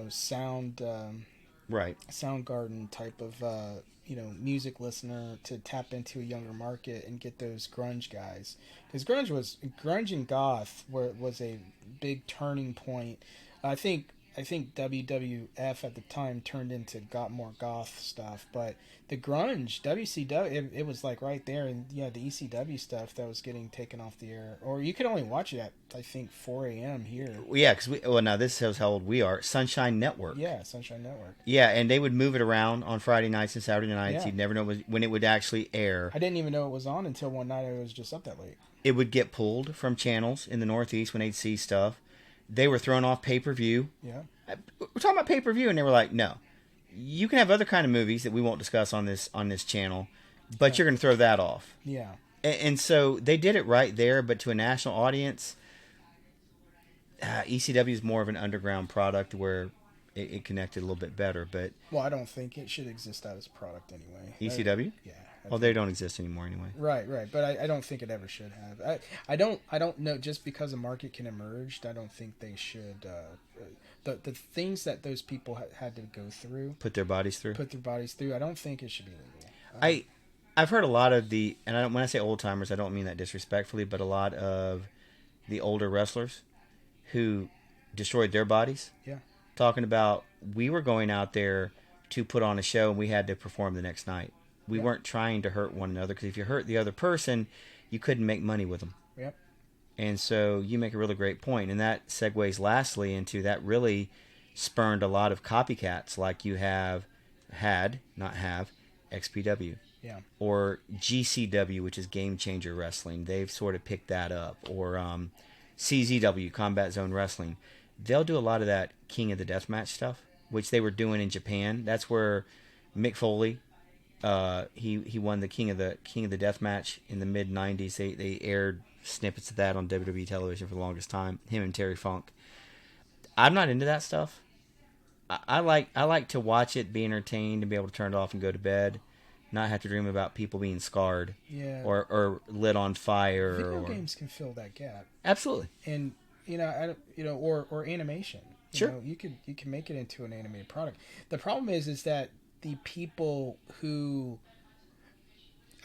sound Right. Soundgarden type of music listener to tap into a younger market and get those grunge guys, because grunge and goth was a big turning point. I think WWF at the time turned into got more goth stuff, but the grunge WCW, it was like right there, and yeah, the ECW stuff that was getting taken off the air, or you could only watch it at I think 4 a.m. here. Well, yeah, because now this shows how old we are. Sunshine Network. Yeah, Sunshine Network. Yeah, and they would move it around on Friday nights and Saturday nights. Yeah, You'd never know when it would actually air. I didn't even know it was on until one night I was just up that late. It would get pulled from channels in the Northeast when they'd see stuff. They were thrown off pay-per-view. Yeah. We're talking about pay-per-view, and they were like, no. You can have other kind of movies that we won't discuss on this channel, but Yeah. you're going to throw that off. Yeah. And so they did it right there, but to a national audience, ECW is more of an underground product where it connected a little bit better. But Well, I don't think it should exist as a product anyway. ECW, Yeah. well, they don't exist anymore anyway. Right, right, but I don't think it ever should have. I don't know. Just because a market can emerge, I don't think they should. The things that those people had to go through, Put their bodies through. put their bodies through, I don't think it should be legal. I've heard a lot of when I say old timers, I don't mean that disrespectfully, but a lot of the older wrestlers who destroyed their bodies. Yeah. Talking about, we were going out there to put on a show and we had to perform the next night. We Yep. weren't trying to hurt one another, because if you hurt the other person, you couldn't make money with them. Yep. And so you make a really great point, and that segues lastly into that really spurned a lot of copycats, like you not have XPW. Yeah. Or GCW, which is Game Changer Wrestling. They've sort of picked that up. Or CZW, Combat Zone Wrestling. They'll do a lot of that King of the Deathmatch stuff, which they were doing in Japan. That's where Mick Foley, he won the King of the Deathmatch in the mid '90s. They aired snippets of that on WWE television for the longest time. Him and Terry Funk. I'm not into that stuff. I like to watch it, be entertained, and be able to turn it off and go to bed. Not have to dream about people being scarred, Yeah. or lit on fire. Video or games can fill that gap, Absolutely. and or animation. Sure. You can make it into an animated product. The problem is that the people who,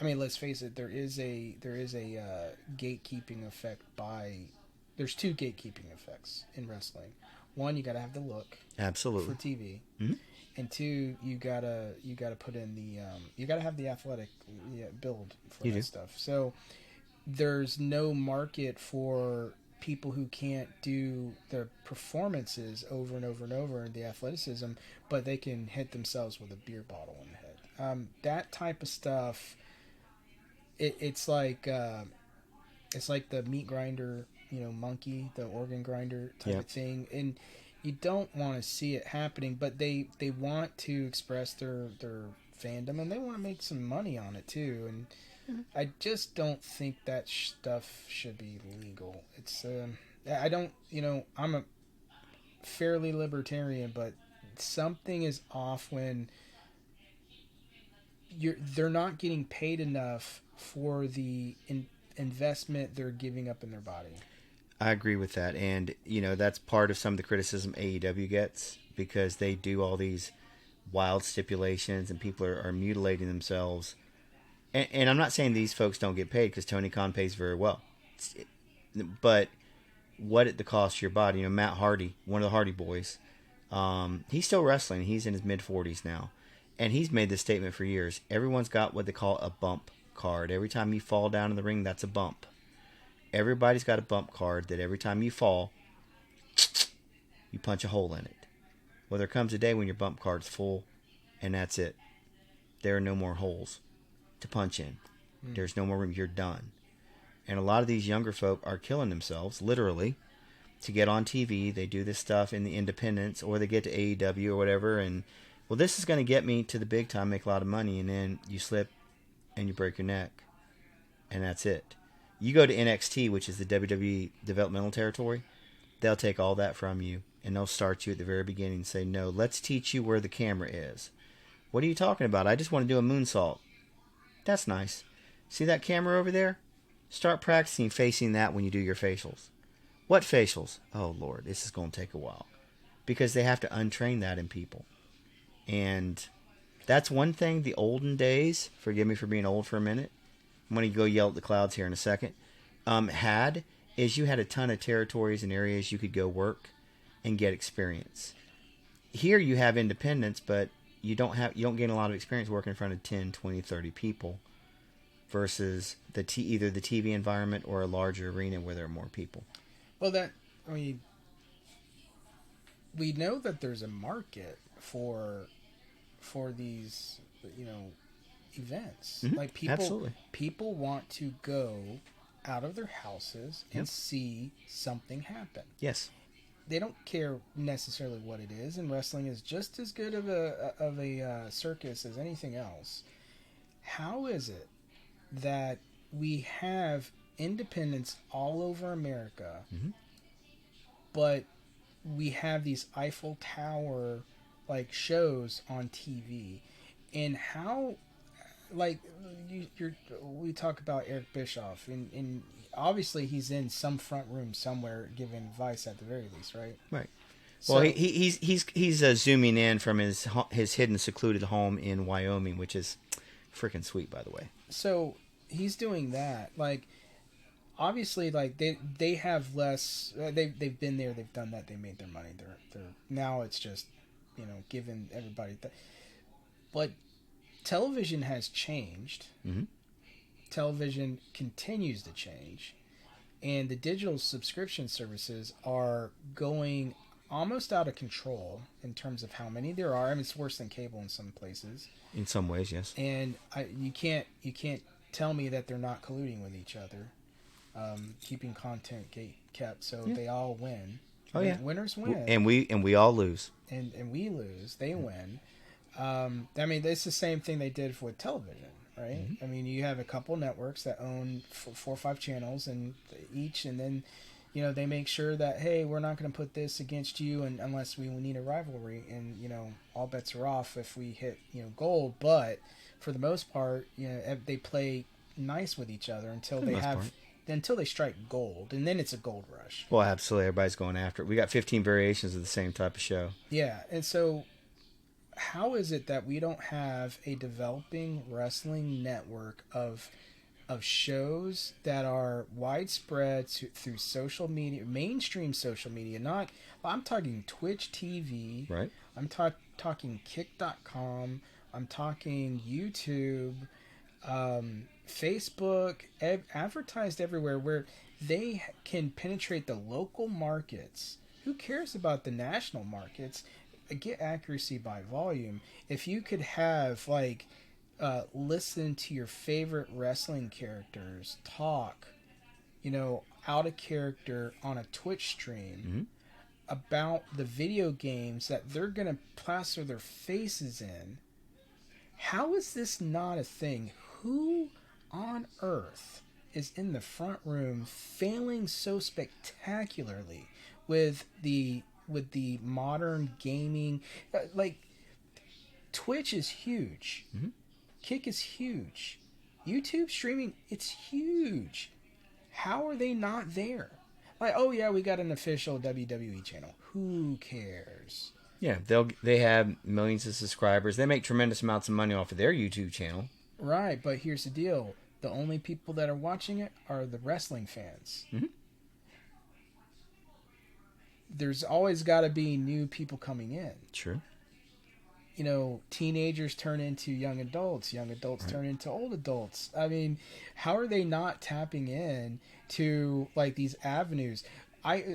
I mean, let's face it, there is a gatekeeping effect there's two gatekeeping effects in wrestling. One, you got to have the look Absolutely. for TV. Mhm. And two, you gotta put in the you gotta have the athletic build for You that do. stuff. So there's no market for people who can't do their performances over and over and over, the athleticism, but they can hit themselves with a beer bottle in the head. That type of stuff. It's like the meat grinder, monkey, the organ grinder type Yeah. of thing, and you don't want to see it happening, but they want to express their fandom, and they want to make some money on it too. And I just don't think that stuff should be legal. It's I don't, I'm a fairly libertarian, but something is off when they're not getting paid enough for the investment they're giving up in their body. I agree with that, and that's part of some of the criticism AEW gets, because they do all these wild stipulations and people are mutilating themselves. And I'm not saying these folks don't get paid, because Tony Khan pays very well, but what at the cost to your body? Matt Hardy, one of the Hardy Boys, he's still wrestling. He's in his mid 40s now, and he's made this statement for years. Everyone's got what they call a bump card. Every time you fall down in the ring, that's a bump. Everybody's got a bump card that every time you fall, you punch a hole in it. Well, there comes a day when your bump card's full, and that's it. There are no more holes to punch in. There's no more room. You're done. And a lot of these younger folk are killing themselves, literally, to get on TV. They do this stuff in the independents, or they get to AEW or whatever, and, well, this is going to get me to the big time, make a lot of money, and then you slip and you break your neck, and that's it. You go to NXT, which is the WWE developmental territory, they'll take all that from you, and they'll start you at the very beginning and say, no, let's teach you where the camera is. What are you talking about? I just want to do a moonsault. That's nice. See that camera over there? Start practicing facing that when you do your facials. What facials? Oh, Lord, this is going to take a while. Because they have to untrain that in people. And that's one thing the olden days, forgive me for being old for a minute, I'm going to go yell at the clouds here in a second, had is you had a ton of territories and areas you could go work and get experience. Here you have independence, but you don't gain a lot of experience working in front of 10, 20, 30 people versus either the TV environment or a larger arena where there are more people. Well, I mean, we know that there's a market for these, you know, events. Mm-hmm. Like Absolutely. people want to go out of their houses and Yep. see something happen. Yes. They don't care necessarily what it is, and wrestling is just as good of a circus as anything else. How is it that we have independence all over America, Mm-hmm. but we have these Eiffel Tower like shows on TV, and how like we talk about Eric Bischoff, and obviously he's in some front room somewhere giving advice at the very least, right? Right. So, Well, he's zooming in from his hidden secluded home in Wyoming, which is freaking sweet, by the way. so he's doing that. Like, obviously, like they have less. They've been there. They've done that. They made their money. They're now it's just, you know, giving everybody that. But television has changed. Mm-hmm. Television continues to change, and the digital subscription services are going almost out of control in terms of how many there are. I mean, it's worse than cable in some places. In some ways, yes. And you can't tell me that they're not colluding with each other, keeping content kept so they all win. Oh yeah, winners win, and we all lose. and we lose. They win. I mean, it's the same thing they did with television, right? Mm-hmm. I mean, you have a couple networks that own 4 or 5 channels, and each, and then, you know, they make sure that, hey, we're not going to put this against you, and unless we need a rivalry, and, you know, all bets are off if we hit, you know, gold. But for the most part, you know, they play nice with each other until they strike gold, and then it's a gold rush. Well, absolutely, everybody's going after it. We got 15 variations of the same type of show. Yeah, and so how is it that we don't have a developing wrestling network of shows that are widespread through social media, mainstream social media? Not, I'm talking Twitch TV, Right. I'm talking Kick.com, I'm talking YouTube, Facebook, advertised everywhere, where they can penetrate the local markets. Who cares about the national markets? Get accuracy by volume. If you could have, like, listen to your favorite wrestling characters talk, you know, out of character on a Twitch stream about the video games that they're going to plaster their faces in, how is this not a thing? Who on earth is in the front room failing so spectacularly with the modern gaming? Like, Twitch is huge. Mm-hmm. Kick is huge. YouTube streaming, it's huge. How are they not there? Like, oh yeah, we got an official WWE channel. Who cares? Yeah, they have millions of subscribers. They make tremendous amounts of money off of their YouTube channel. Right, but here's the deal. The only people that are watching it are the wrestling fans. Mm-hmm. There's always got to be new people coming in. True. You know, teenagers turn into young adults turn into old adults. I mean, how are they not tapping in to, like, these avenues?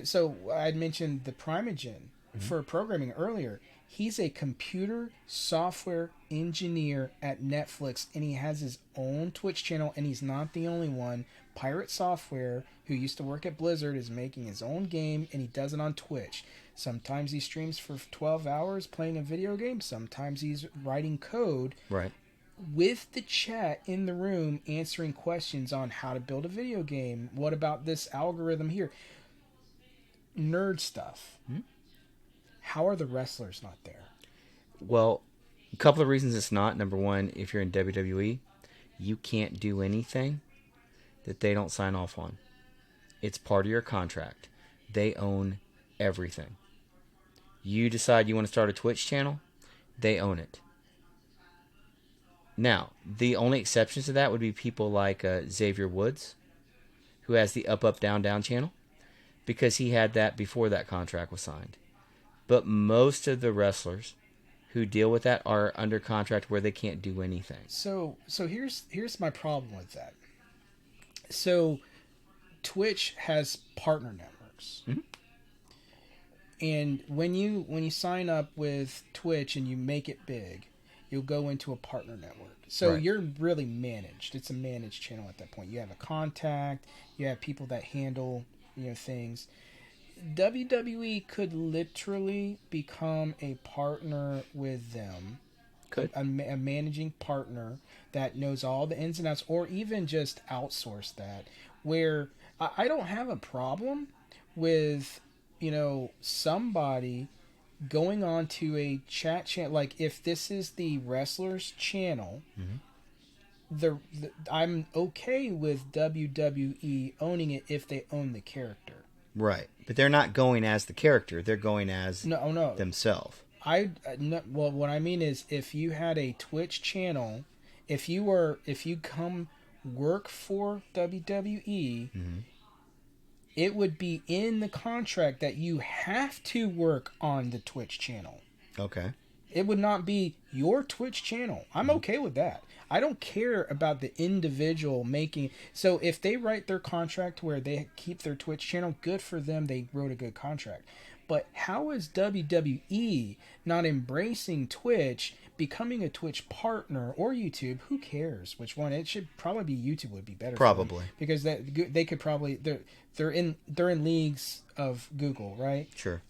So I'd mentioned the Primogen for programming earlier. He's a computer software engineer at Netflix, and he has his own Twitch channel, and he's not the only one. Pirate Software, who used to work at Blizzard, is making his own game, and he does it on Twitch. Sometimes he streams for 12 hours playing a video game. Sometimes he's writing code. Right. With the chat in the room, answering questions on how to build a video game. What about this algorithm here? Nerd stuff. Mm-hmm. How are the wrestlers not there? Well, a couple of reasons it's not. Number one, if you're in WWE, you can't do anything that they don't sign off on. It's part of your contract. They own everything. You decide you want to start a Twitch channel, they own it. Now, the only exceptions to that would be people like Xavier Woods, who has the Up Up Down Down channel, because he had that before that contract was signed. But most of the wrestlers who deal with that are under contract where they can't do anything. So here's my problem with that. So Twitch has partner networks. Mm-hmm. And when you sign up with Twitch and you make it big, you'll go into a partner network. So Right. you're really managed. It's a managed channel at that point. You have a contact, you have people that handle, things. WWE could literally become a partner with them, Could. a managing partner that knows all the ins and outs, or even just outsource that. Where I don't have a problem with, somebody going on to a chat channel. Like if this is the wrestler's channel, I'm okay with WWE owning it if they own the character. Right. But they're not going as the character. They're going as No. themselves. Well, what I mean is, if you had a Twitch channel, if you come work for WWE, it would be in the contract that you have to work on the Twitch channel. Okay. It would not be your Twitch channel. I'm okay with that. I don't care about the individual making. So if they write their contract where they keep their Twitch channel, good for them. They wrote a good contract. But how is WWE not embracing Twitch, becoming a Twitch partner, or YouTube? Who cares which one? It should probably be YouTube would be better. Probably. Because they could probably they're in leagues of Google, right? Sure.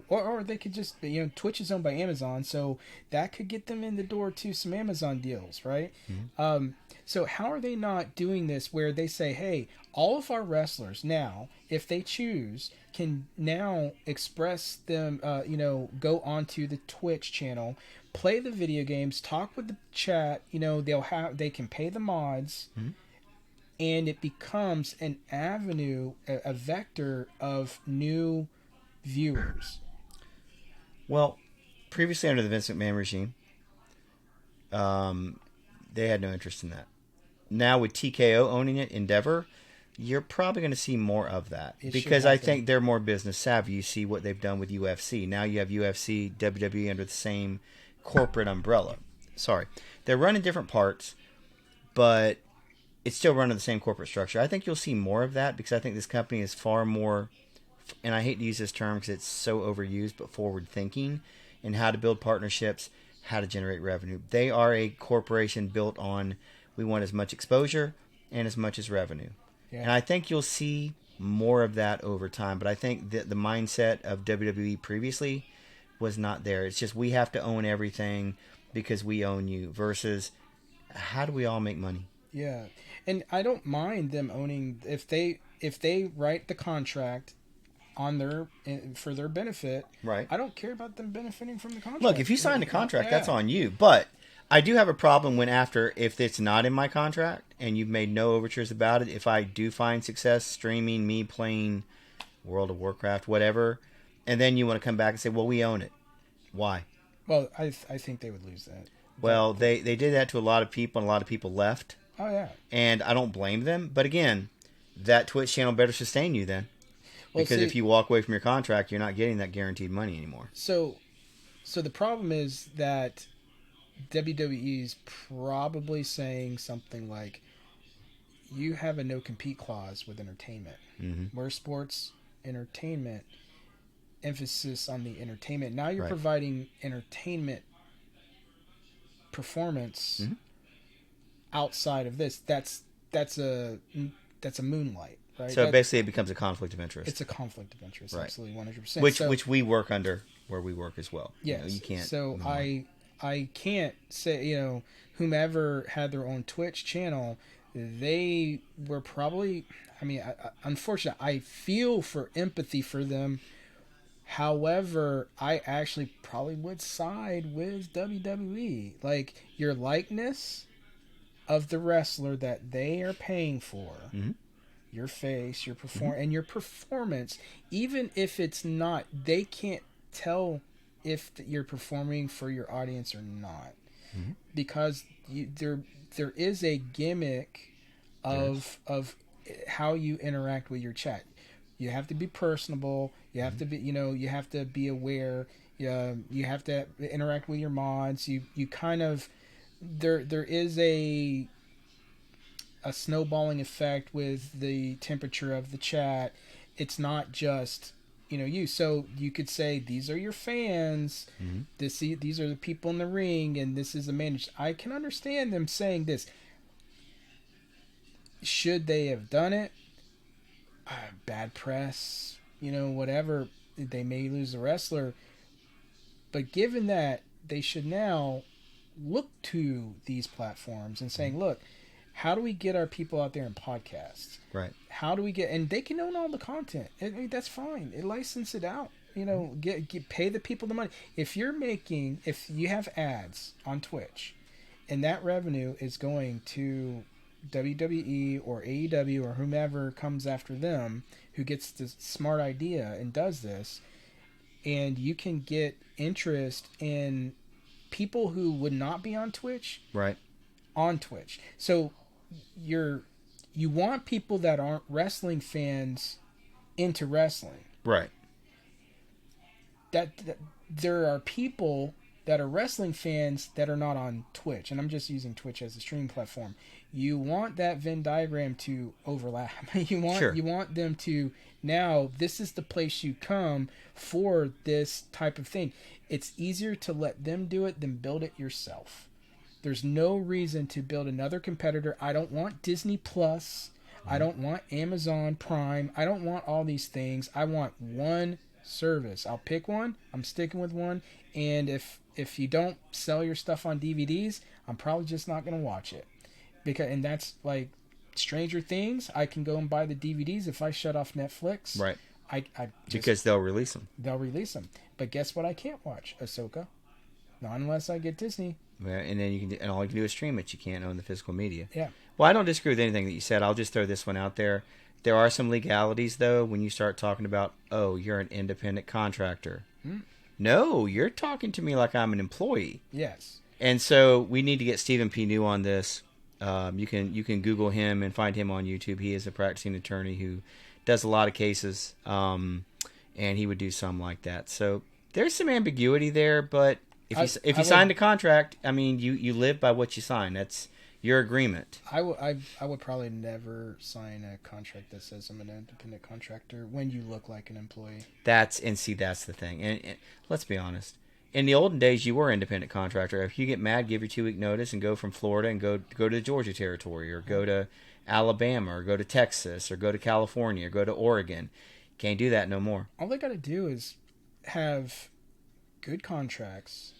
Or they could just, Twitch is owned by Amazon, so that could get them in the door to some Amazon deals, right? So how are they not doing this where they say, hey, all of our wrestlers now, if they choose, can now express them, go onto the Twitch channel, play the video games, talk with the chat, they can pay the mods, and it becomes an avenue, a vector of new viewers. Well, previously under the Vince McMahon regime, they had no interest in that. Now with TKO owning it, Endeavor, you're probably going to see more of that. Because I think they're more business savvy. You see what they've done with UFC. Now you have UFC, WWE under the same corporate umbrella. Sorry. They're running different parts, but it's still running the same corporate structure. I think you'll see more of that because I think this company is far more, and I hate to use this term because it's so overused, but forward thinking in how to build partnerships, how to generate revenue. They are a corporation built on, we want as much exposure and as much as revenue. Yeah. And I think you'll see more of that over time. But I think that the mindset of WWE previously was not there. It's just we have to own everything because we own you versus how do we all make money? Yeah. And I don't mind them owning, if they write the contract on for their benefit, right? I don't care about them benefiting from the contract. Look, if you sign the contract, that's on you. But I do have a problem if it's not in my contract and you've made no overtures about it. If I do find success streaming me playing World of Warcraft, whatever, and then you want to come back and say, well, we own it. Why? Well, I think they would lose that. Well, they did that to a lot of people, and a lot of people left. Oh, yeah. And I don't blame them. But again, that Twitch channel better sustain you then. Because if you walk away from your contract, you're not getting that guaranteed money anymore. So the problem is that WWE is probably saying something like, you have a no-compete clause with entertainment. Mm-hmm. Where sports, entertainment, emphasis on the entertainment. Now you're providing entertainment performance outside of this. That's a moonlight. Right? So basically it becomes a conflict of interest. It's a conflict of interest, right. Absolutely, 100%. Which we work under where we work as well. Yes. You can't. So I can't say, whomever had their own Twitch channel, they were probably, unfortunately, I feel for empathy for them. However, I actually probably would side with WWE. Like, your likeness of the wrestler that they are paying for, your face, your your performance, even if it's not, they can't tell if you're performing for your audience or not, Mm-hmm. because there is a gimmick of how you interact with your chat. You have to be personable. You have to be, you have to be aware. You have to interact with your mods. You kind of there is a snowballing effect with the temperature of the chat. It's not just you. So you could say these are your fans. Mm-hmm. These are the people in the ring, and this is a managed. I can understand them saying this. Should they have done it? Bad press, whatever. They may lose the wrestler, but given that, they should now look to these platforms and saying, look, how do we get our people out there in podcasts? Right. How do we get, and they can own all the content. That's fine. License it out. Pay the people the money. If you have ads on Twitch, and that revenue is going to WWE or AEW or whomever comes after them, who gets the smart idea and does this, and you can get interest in people who would not be on Twitch, Right. on Twitch. So you want people that aren't wrestling fans into wrestling. Right. That there are people that are wrestling fans that are not on Twitch, and I'm just using Twitch as a streaming platform. You want that Venn diagram to overlap. you want them to, now this is the place you come for this type of thing. It's easier to let them do it than build it yourself. There's no reason to build another competitor. I don't want Disney Plus. I don't want Amazon Prime. I don't want all these things. I want one service. I'll pick one. I'm sticking with one. And if you don't sell your stuff on DVDs, I'm probably just not going to watch it. And that's like Stranger Things. I can go and buy the DVDs if I shut off Netflix. Right. Because they'll release them. They'll release them. But guess what? I can't watch Ahsoka. Not unless I get Disney. Yeah, and then and all you can do is stream it. You can't own the physical media. Yeah. Well, I don't disagree with anything that you said. I'll just throw this one out there. There are some legalities, though, when you start talking about, oh, you're an independent contractor. No, you're talking to me like I'm an employee. Yes. And so we need to get Stephen P. New on this. You can Google him and find him on YouTube. He is a practicing attorney who does a lot of cases, and he would do some like that. So there's some ambiguity there, but if you signed a contract, I mean, you live by what you sign. That's your agreement. I would probably never sign a contract that says I'm an independent contractor when you look like an employee. That's the thing. And let's be honest. In the olden days, you were an independent contractor. If you get mad, give your 2-week notice and go from Florida and go to the Georgia territory, or go to Alabama, or go to Texas, or go to California, or go to Oregon. Can't do that no more. All they got to do is have good contracts,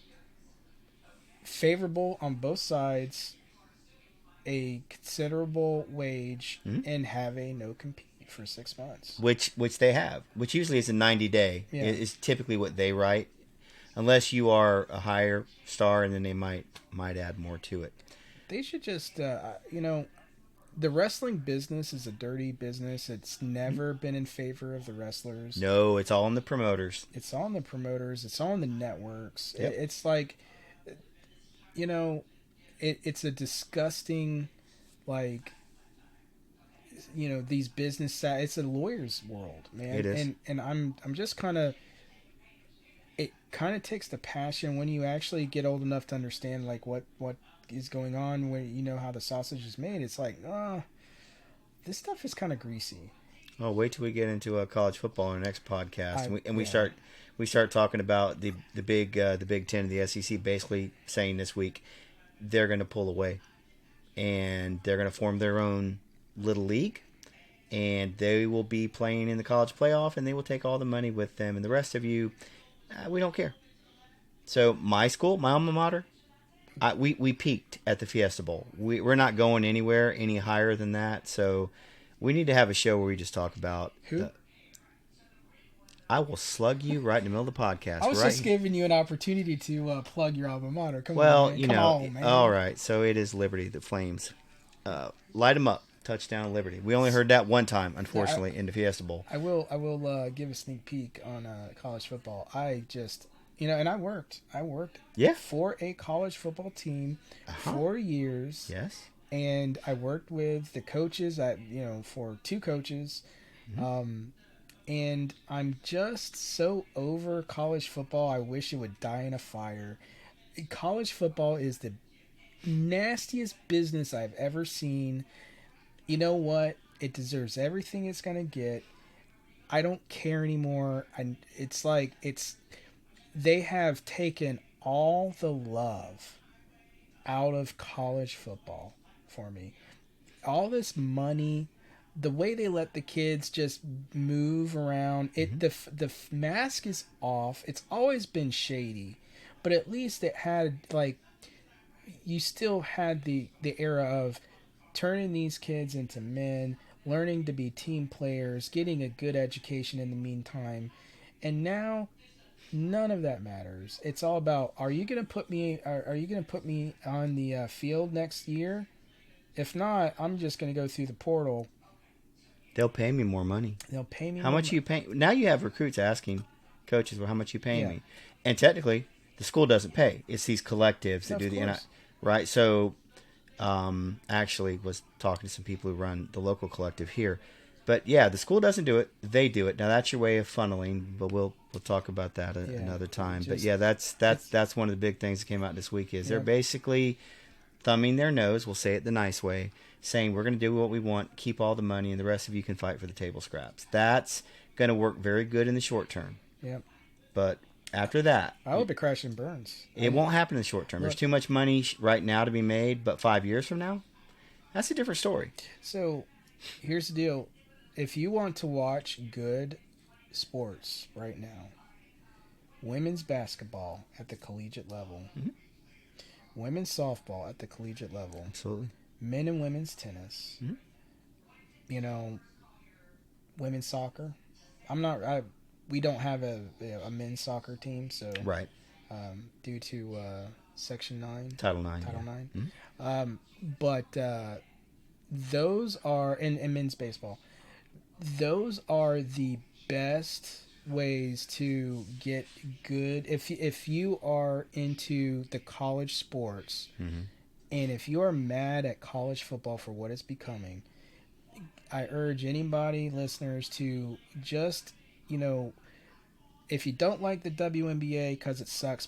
favorable on both sides, a considerable wage, and have a no compete for 6 months. Which they have. Which usually is a 90-day. Yeah. Is typically what they write. Unless you are a higher star, and then they might add more to it. They should just, the wrestling business is a dirty business. It's never been in favor of the wrestlers. No, it's all on the promoters. It's all on the promoters. It's all on the networks. Yep. It's like, it's a disgusting, like, these business. It's a lawyer's world, man. It is. And I'm just kind of. It kind of takes the passion when you actually get old enough to understand like what is going on, when you know how the sausage is made. It's like, this stuff is kind of greasy. Oh, wait till we get into college football in our next podcast, we start talking about the Big Ten, the SEC, basically saying this week they're going to pull away, and they're going to form their own little league, and they will be playing in the college playoff, and they will take all the money with them, and the rest of you. We don't care. So my school, my alma mater, we peaked at the Fiesta Bowl. We're not going anywhere any higher than that. So we need to have a show where we just talk about who. I will slug you right in the middle of the podcast. I was just giving you an opportunity to plug your alma mater. Come on, man. All right. So it is Liberty, the Flames. Light them up. Touchdown Liberty. We only heard that one time, unfortunately, in the Fiesta Bowl. I will give a sneak peek on college football. I just And I worked Yeah. for a college football team Uh-huh. 4 years, Yes. and I worked with the coaches for two coaches. Mm-hmm. And I'm just so over college football. I wish it would die in a fire. College football is the nastiest business I've ever seen. You know what? It deserves everything it's going to get. I don't care anymore. It's like they have taken all the love out of college football for me. All this money, the way they let the kids just move around, Mm-hmm. the mask is off. It's always been shady, but at least it had like you still had the era of turning these kids into men, learning to be team players, getting a good education in the meantime. And now none of that matters. It's all about are you going to put me on the field next year? If not, I'm just going to go through the portal. They'll pay me more money. They'll pay me How more much money. are you paying? Now you have recruits asking coaches, well, how much are you paying Yeah. me? And technically, the school doesn't pay. It's these collectives No, that of do the course. right. So, actually, was talking to some people who run the local collective here. But yeah, the school doesn't do it; they do it. Now that's your way of funneling, but we'll talk about that Yeah. another time. But Just yeah, it's that's one of the big things that came out this week is they're yeah. basically thumbing their nose. We'll say it the nice way, saying we're going to do what we want, keep all the money, and the rest of you can fight for the table scraps. That's going to work very good in the short term. Yeah. But after that, I hope it crashes and burns. it won't happen in the short term. There's Look, too much money right now to be made, but 5 years from now, that's a different story. so here's the deal. If you want to watch good sports right now, women's basketball at the collegiate level, Mhm. women's softball at the collegiate level, Absolutely. men and women's tennis, Mhm. you know, women's soccer. I'm not. We don't have a men's soccer team, so Right. due to Section 9, Title 9. Title Yeah. 9. Mhm. But those are in men's baseball. Those are the best ways to get good if you are into the college sports, Mhm. and if you are mad at college football for what it's becoming. I urge anybody listeners to just, you know, if you don't like the WNBA because it sucks,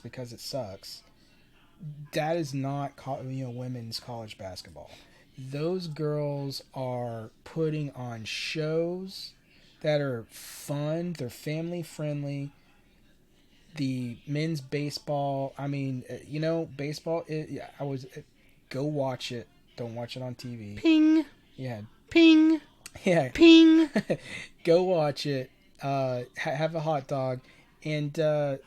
that is not women's college basketball. Those girls are putting on shows that are fun. They're family friendly. The men's baseball. I mean, baseball. Go watch it. Don't watch it on TV. Ping, Yeah, ping, yeah. ping. Go watch it. Have a hot dog, and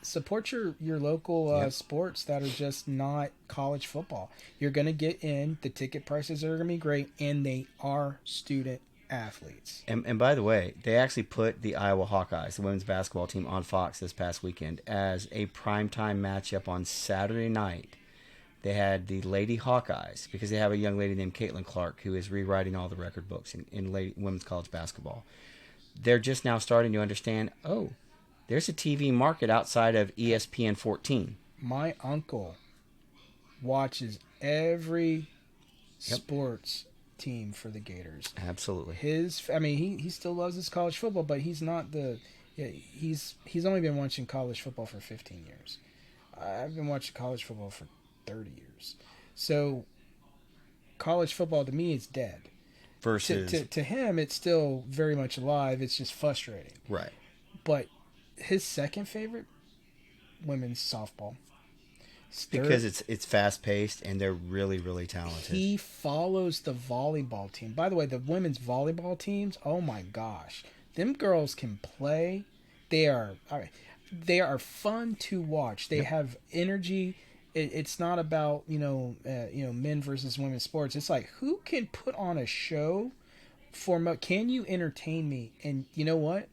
support your local Yep. sports that are just not college football. You're gonna get in. The ticket prices are gonna be great, and they are student athletes. And by the way, they actually put the Iowa Hawkeyes, the women's basketball team, on Fox this past weekend as a primetime matchup on Saturday night. They had the Lady Hawkeyes because they have a young lady named Caitlin Clark who is rewriting all the record books in women's college basketball. They're just now starting to understand, oh, there's a TV market outside of ESPN 14. My uncle watches every Yep. sports team for the Gators. Absolutely. He still loves his college football, but he's not the. Yeah, he's only been watching college football for 15 years. I've been watching college football for 30 years. So college football to me is dead. Versus. To him, it's still very much alive. It's just frustrating. Right. But his second favorite, women's softball. Because it's fast paced and they're really, really talented. He follows the volleyball team. By the way, the women's volleyball teams, oh my gosh. Them girls can play. They are fun to watch. They have energy. It's not about men versus women's sports. It's like who can put on a show can you entertain me? And you know what?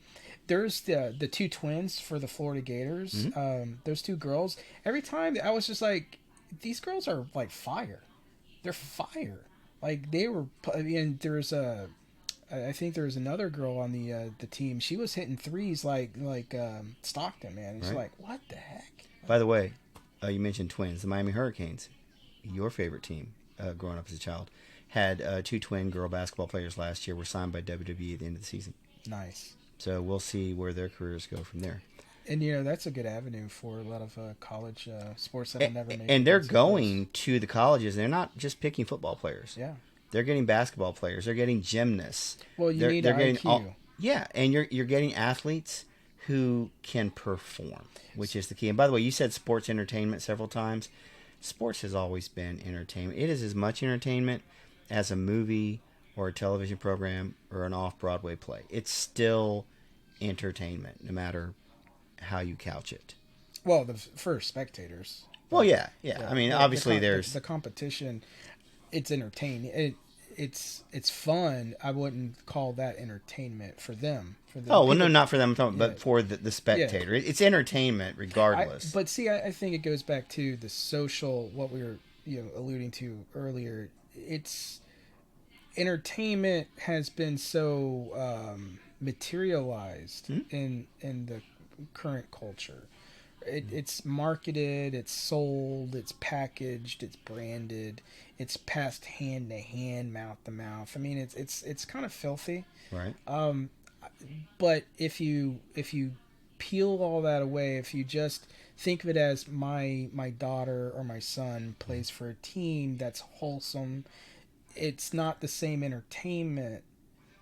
There's the two twins for the Florida Gators. Mm-hmm. Those two girls. Every time I was just like, these girls are like fire. They're fire. Like they were. And I think there was another girl on the team. She was hitting threes like Stockton, man. It's Right. like, what the heck? By the way, you mentioned Twins. The Miami Hurricanes, your favorite team, growing up as a child, had two twin girl basketball players last year. Were signed by WWE at the end of the season. Nice. So we'll see where their careers go from there. And that's a good avenue for a lot of college sports that And, have never made. and they're going to the colleges. They're not just picking football players. Yeah. They're getting basketball players. They're getting gymnasts. Well, you they're, need they're an getting IQ. Yeah, and you're getting athletes who can perform, which is the key. And by the way, you said sports entertainment several times. Sports has always been entertainment. It is as much entertainment as a movie or a television program or an off-Broadway play. It's still entertainment, no matter how you couch it. Well, for spectators. Well, yeah. I mean, obviously, there's the competition. It's entertaining. It's fun. I wouldn't call that entertainment for them. Well, no, not for them, but for the spectator. Yeah. It's entertainment regardless. But see, I think it goes back to the social, what we were alluding to earlier. It's entertainment has been so materialized in the current culture. It's marketed, it's sold, it's packaged, it's branded, it's passed hand to hand, mouth to mouth. I mean, it's kind of filthy. Right. But if you peel all that away, if you just think of it as my daughter or my son plays for a team that's wholesome, it's not the same entertainment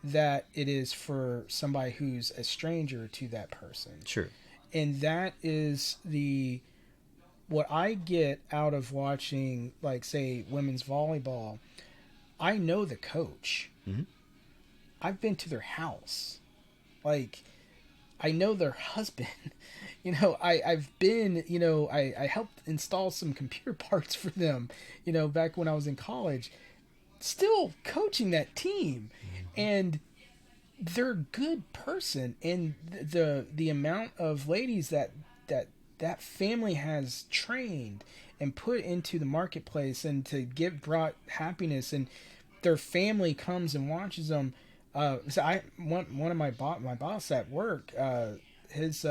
that it is for somebody who's a stranger to that person. Sure. And that is what I get out of watching, like, say, women's volleyball. I know the coach. Mm-hmm. I've been to their house. Like, I know their husband. I've been, I helped install some computer parts for them, back when I was in college. Still coaching that team. Mm-hmm. And they're a good person, and the amount of ladies that family has trained and put into the marketplace and to brought happiness, and their family comes and watches them. So one of my boss at work, his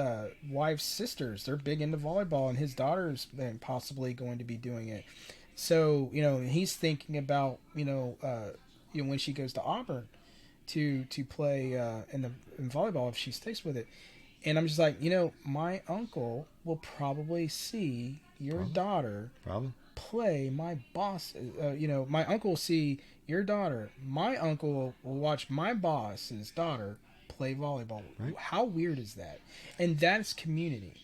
wife's sisters, they're big into volleyball, and his daughter's possibly going to be doing it. So he's thinking about when she goes to Auburn to play in volleyball if she sticks with it. And I'm just like, my uncle will probably see your daughter play my boss. My uncle will see your daughter. My uncle will watch my boss's daughter play volleyball. Right. How weird is that? And that's community.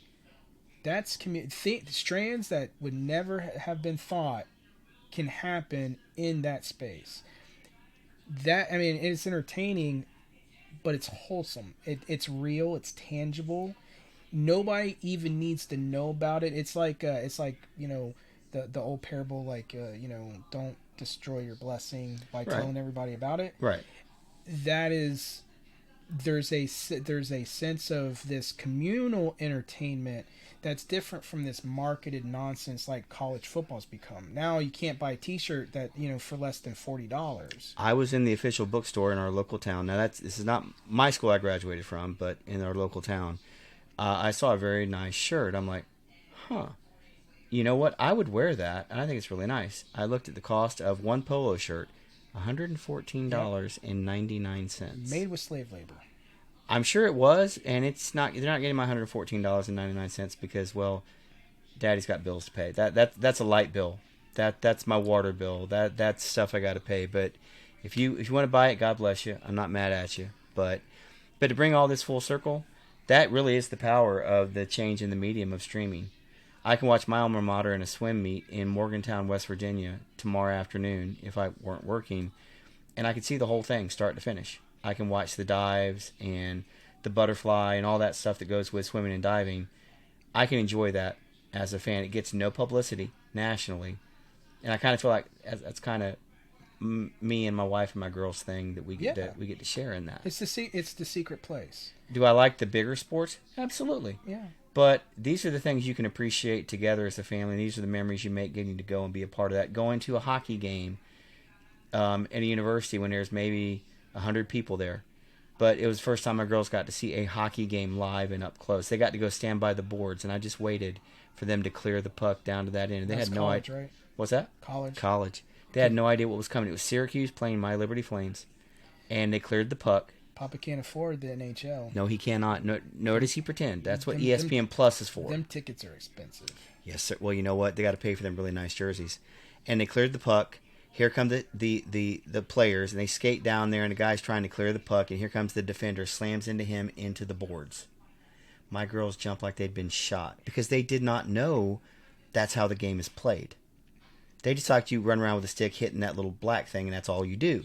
That's community. Strands that would never have been thought can happen in that space. It's entertaining, but it's wholesome. It's real. It's tangible. Nobody even needs to know about it. It's like the old parable, like don't destroy your blessing by telling everybody about it. Right. That is, there's a sense of this communal entertainment that's different from this marketed nonsense like college football's become. Now you can't buy a T-shirt that for less than $40. I was in the official bookstore in our local town. Now this is not my school I graduated from, but in our local town, I saw a very nice shirt. I'm like, huh. You know what? I would wear that, and I think it's really nice. I looked at the cost of one polo shirt, $114.99. Made with slave labor. I'm sure it was, and it's not. They're not getting my $114.99 because, well, Daddy's got bills to pay. That's a light bill. That's my water bill. That's stuff I got to pay. But if you want to buy it, God bless you. I'm not mad at you. But to bring all this full circle, that really is the power of the change in the medium of streaming. I can watch my alma mater in a swim meet in Morgantown, West Virginia tomorrow afternoon if I weren't working, and I could see the whole thing start to finish. I can watch the dives and the butterfly and all that stuff that goes with swimming and diving. I can enjoy that as a fan. It gets no publicity nationally, and I kind of feel like that's kind of me and my wife and my girls thing that we get to share in that. It's the secret place. Do I like the bigger sports? Absolutely. Yeah. But these are the things you can appreciate together as a family. These are the memories you make getting to go and be a part of that. Going to a hockey game at a university when there's maybe 100 people there. But it was the first time my girls got to see a hockey game live and up close. They got to go stand by the boards, and I just waited for them to clear the puck down to that end. They That's had no college, idea. right? What's that? College. College. They had no idea what was coming. It was Syracuse playing My Liberty Flames, and they cleared the puck. Papa can't afford the NHL. No, he cannot. Nor does he pretend. That's what Them- ESPN Plus is for. Them tickets are expensive. Yes, sir. Well, you know what? They got to pay for them really nice jerseys, and they cleared the puck. Here come the players, and they skate down there, and the guy's trying to clear the puck, and here comes the defender, slams into him into the boards. My girls jumped like they'd been shot because they did not know that's how the game is played. They just thought you run around with a stick hitting that little black thing, and that's all you do.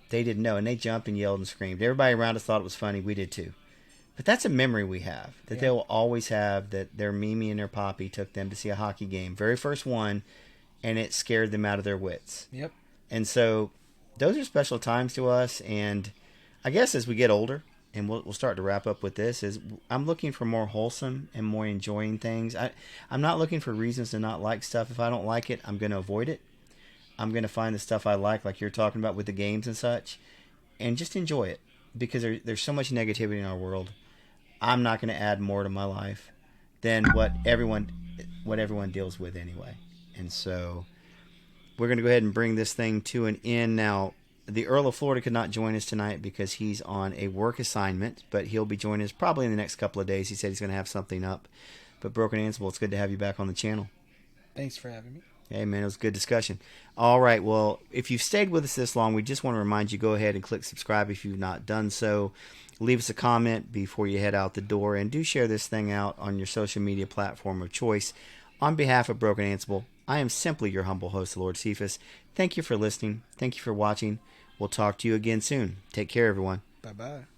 They didn't know, and they jumped and yelled and screamed. Everybody around us thought it was funny. We did too. But that's a memory we have, that they will always have, that their Mimi and their Poppy took them to see a hockey game. Very first one, and it scared them out of their wits. Yep. And so those are special times to us, and I guess as we get older, and we'll start to wrap up with this, is I'm looking for more wholesome and more enjoying things. I'm not looking for reasons to not like stuff. If I don't like it, I'm going to avoid it. I'm going to find the stuff I like you're talking about with the games and such, and just enjoy it, because there's so much negativity in our world. I'm not going to add more to my life than what everyone deals with anyway. And so we're going to go ahead and bring this thing to an end now. The Earl of Florida could not join us tonight because he's on a work assignment, but he'll be joining us probably in the next couple of days. He said he's going to have something up. But Broken Ansible, it's good to have you back on the channel. Thanks for having me. Hey, man, it was a good discussion. All right, well, if you've stayed with us this long, we just want to remind you, go ahead and click subscribe if you've not done so. Leave us a comment before you head out the door, and do share this thing out on your social media platform of choice. On behalf of Broken Ansible, I am simply your humble host, Lord Cephas. Thank you for listening. Thank you for watching. We'll talk to you again soon. Take care, everyone. Bye-bye.